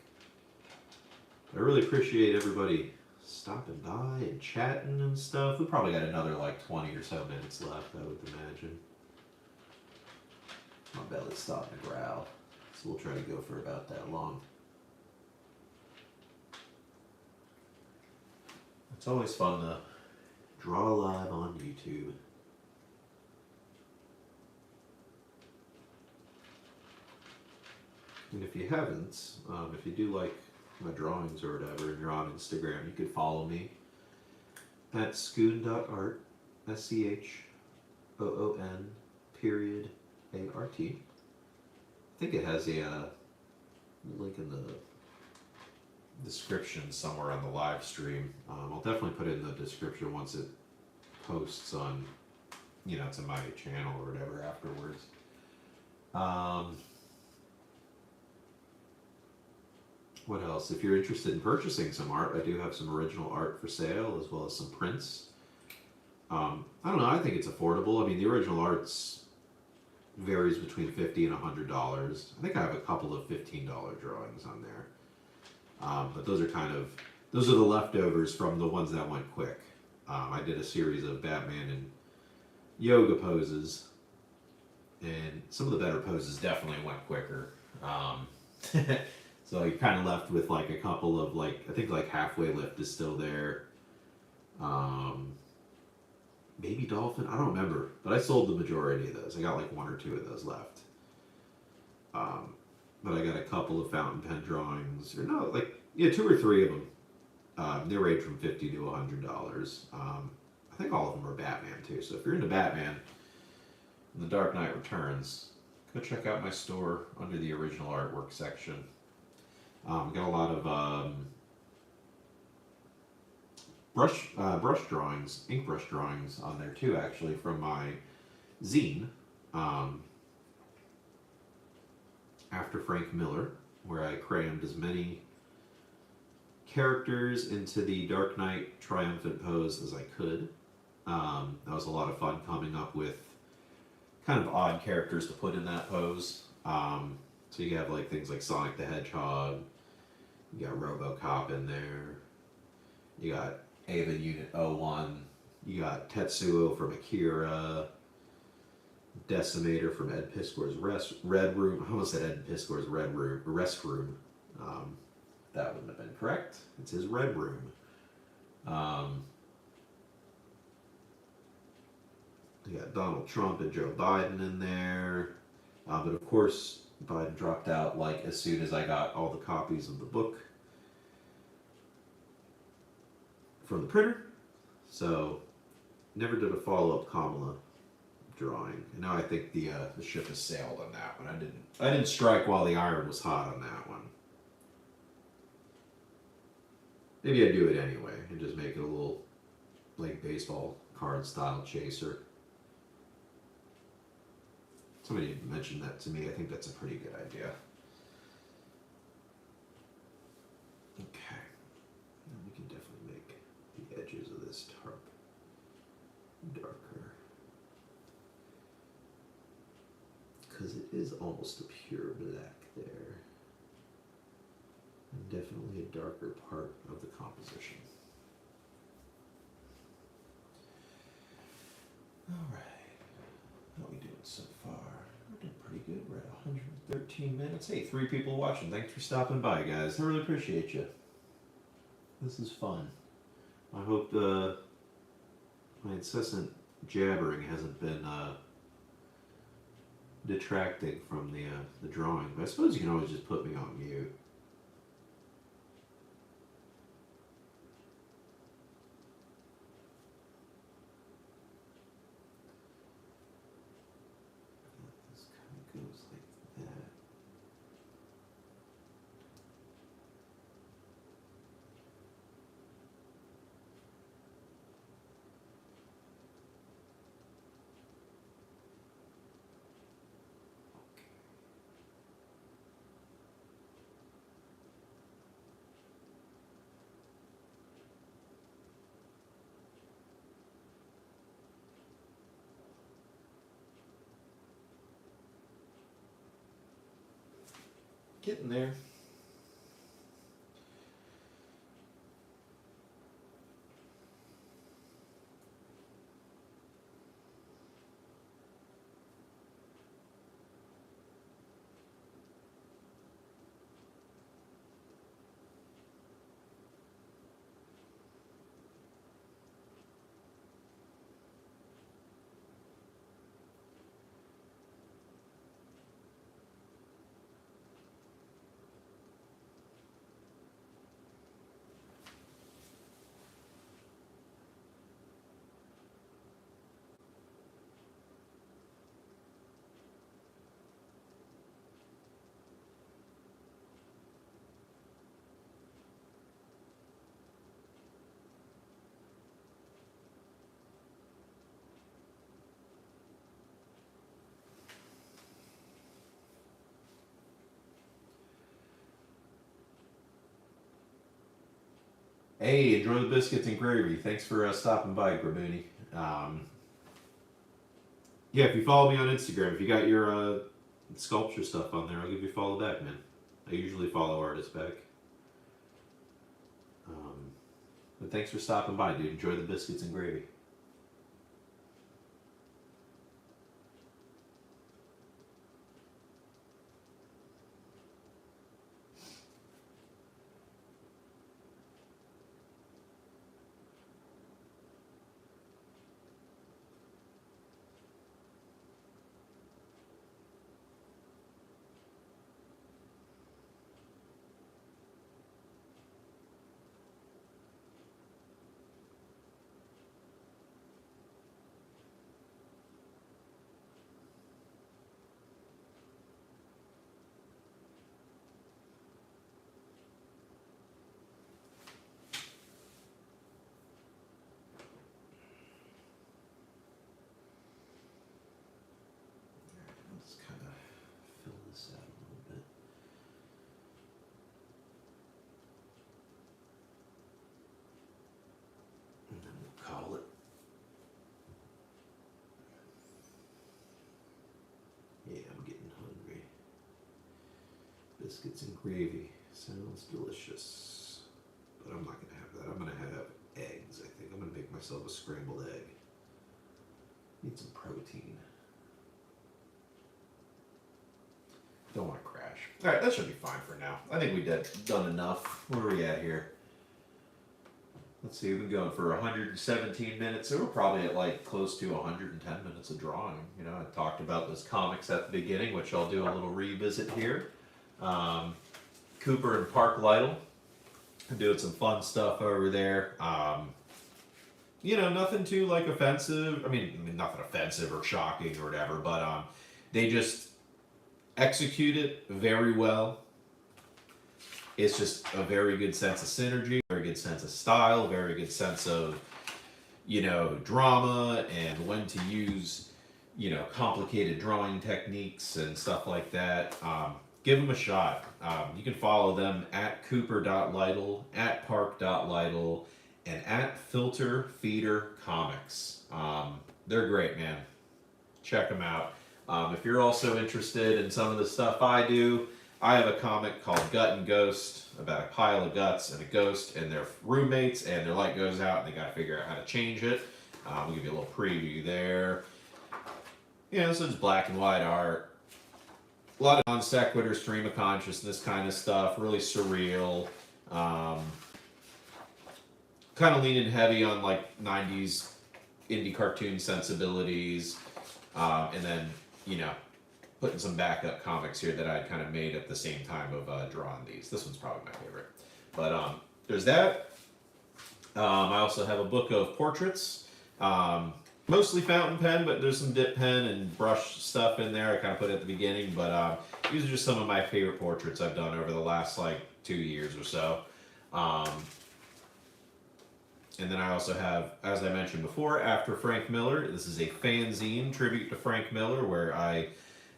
I really appreciate everybody stopping by and chatting and stuff. We probably got another like 20 or so minutes left, I would imagine. My belly's starting to growl, so we'll try to go for about that long. It's always fun to draw live on YouTube. And if you haven't, if you do like my drawings or whatever, and you're on Instagram, you could follow me at schoon.art, SCHOON_ART. I think it has a link in the description somewhere on the live stream. I'll definitely put it in the description once it posts on, to my channel or whatever afterwards. What else? If you're interested in purchasing some art, I do have some original art for sale as well as some prints. I don't know, I think it's affordable. I mean, the original art's varies between $50 and $100. I think I have a couple of $15 drawings on there. But those are the leftovers from the ones that went quick. I did a series of Batman and yoga poses, and some of the better poses definitely went quicker. So you're kind of left with like a couple of I think like Halfway Lift is still there. Maybe Dolphin, I don't remember, but I sold the majority of those. I got like one or two of those left. But I got a couple of fountain pen drawings, or no, two or three of them. They range from $50 to $100. I think all of them are Batman too. So if you're into Batman and The Dark Knight Returns, go check out my store under the original artwork section. Got a lot of brush drawings, ink brush drawings on there too, actually, from my zine, After Frank Miller, where I crammed as many characters into the Dark Knight triumphant pose as I could. That was a lot of fun coming up with kind of odd characters to put in that pose. So you have things like Sonic the Hedgehog, you got RoboCop in there, you got Ava Unit 01, you got Tetsuo from Akira, Decimator from Ed Piscor's Red Room. I almost said Ed Piscor's Rest Room. That wouldn't have been correct. It's his Red Room. You got Donald Trump and Joe Biden in there. But of course, Biden dropped out as soon as I got all the copies of the book from the printer. So, never did a follow-up Kamala drawing. And now I think the ship has sailed on that one. I didn't strike while the iron was hot on that one. Maybe I'd do it anyway and just make it a little baseball card style chaser. Somebody mentioned that to me. I think that's a pretty good idea. Okay. And we can definitely make the edges of this tarp darker. Because it is almost a pure black there. And definitely a darker part of the composition. Alright. How are we doing so far? We're doing pretty good. We're at 113 minutes. Hey, 3 people watching. Thanks for stopping by, guys. I really appreciate you. This is fun. I hope my incessant jabbering hasn't been detracting from the drawing. But I suppose you can always just put me on mute. This kind of goes like that. Getting there. Hey, enjoy the biscuits and gravy. Thanks for stopping by, Graboony. Yeah, if you follow me on Instagram, if you got your sculpture stuff on there, I'll give you a follow back, man. I usually follow artists back. But thanks for stopping by, dude. Enjoy the biscuits and gravy. Let's kind of fill this out a little bit. And then we'll call it. Yeah, I'm getting hungry. Biscuits and gravy. Sounds delicious. But I'm not going to have that. I'm going to have eggs, I think. I'm going to make myself a scrambled egg. Need some protein. Don't want to crash. Alright, that should be fine for now. I think we done enough. Where are we at here? Let's see, we've been going for 117 minutes, so we're probably at like close to 110 minutes of drawing. You know, I talked about those comics at the beginning, which I'll do a little revisit here. Cooper and Park Lytle. Doing some fun stuff over there. You know, nothing too like offensive. I mean, nothing offensive or shocking or whatever, but they just execute it very well. It's just a very good sense of synergy, very good sense of style, very good sense of, you know, drama and when to use, you know, complicated drawing techniques and stuff like that, give them a shot. You can follow them at cooper.lytle, at park.lytle, and at Filter Feeder Comics. They're great, man. Check them out. If you're also interested in some of the stuff I do, I have a comic called Gut and Ghost about a pile of guts and a ghost and their roommates, and their light goes out and they got to figure out how to change it. We'll give you a little preview there. You know, so it's black and white art. A lot of non sequitur, stream of consciousness kind of stuff, really surreal. Kind of leaning heavy on like 90s indie cartoon sensibilities. And then, you know, putting some backup comics here that I kind of made at the same time of drawing these. This one's probably my favorite. But there's that. I also have a book of portraits. Mostly fountain pen, but there's some dip pen and brush stuff in there. I kind of put it at the beginning, but these are just some of my favorite portraits I've done over the last like 2 years or so. And then I also have, as I mentioned before, After Frank Miller. This is a fanzine tribute to Frank Miller where I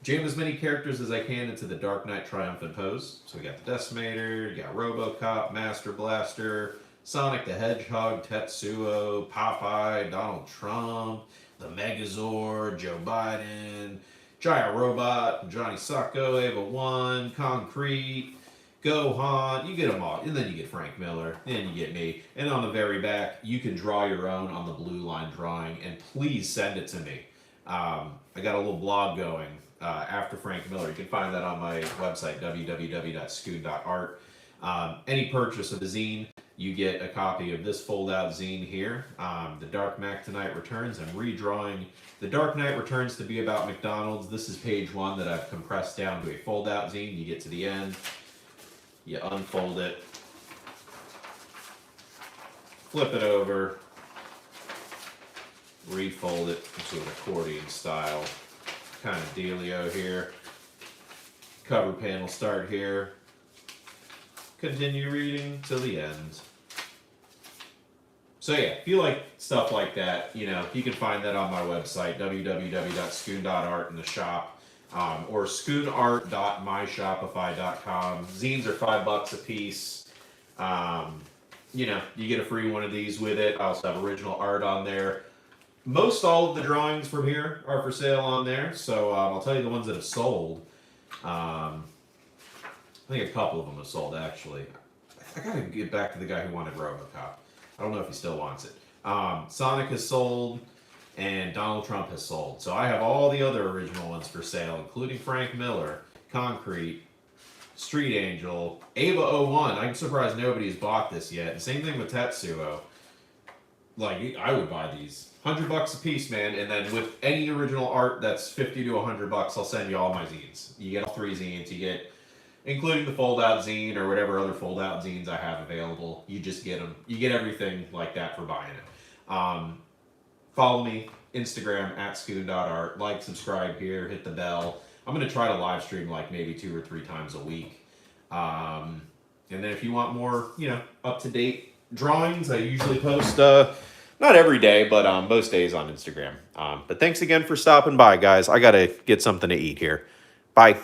jam as many characters as I can into the Dark Knight Triumphant pose. So we got the Decimator, you got RoboCop, Master Blaster, Sonic the Hedgehog, Tetsuo, Popeye, Donald Trump, the Megazord, Joe Biden, Giant Robot, Johnny Sacco, Ava 1, Concrete, Gohan, you get them all. And then you get Frank Miller, and you get me. And on the very back, you can draw your own on the blue line drawing, and please send it to me. I got a little blog going after Frank Miller. You can find that on my website, www.scoon.art. Any purchase of the zine, you get a copy of this fold-out zine here. The Dark Knight Tonight Returns. I'm redrawing The Dark Knight Returns to be about McDonald's. This is page 1 that I've compressed down to a fold-out zine. You get to the end. You unfold it, flip it over, refold it into an accordion style kind of dealio here. Cover panel start here. Continue reading till the end. So yeah, if you like stuff like that, you know, you can find that on my website, www.scoon.art in the shop. Or scoonart.myshopify.com. Zines are $5 a piece. You know, you get a free one of these with it. I also have original art on there. Most all of the drawings from here are for sale on there. So I'll tell you the ones that have sold. I think a couple of them have sold, actually. I gotta get back to the guy who wanted RoboCop. I don't know if he still wants it. Sonic has sold. And Donald Trump has sold. So I have all the other original ones for sale, including Frank Miller, Concrete, Street Angel, Ava 01. I'm surprised nobody's bought this yet. And same thing with Tetsuo. Like, I would buy these. $100 a piece, man. And then with any original art that's $50 to $100, I'll send you all my zines. You get all 3 zines. You get, including the fold-out zine or whatever other fold-out zines I have available. You just get them. You get everything like that for buying it. Follow me, Instagram, at scoon.art. Like, subscribe here, hit the bell. I'm going to try to live stream like maybe 2 or 3 times a week. And then if you want more, you know, up-to-date drawings, I usually post, not every day, but most days on Instagram. But thanks again for stopping by, guys. I got to get something to eat here. Bye.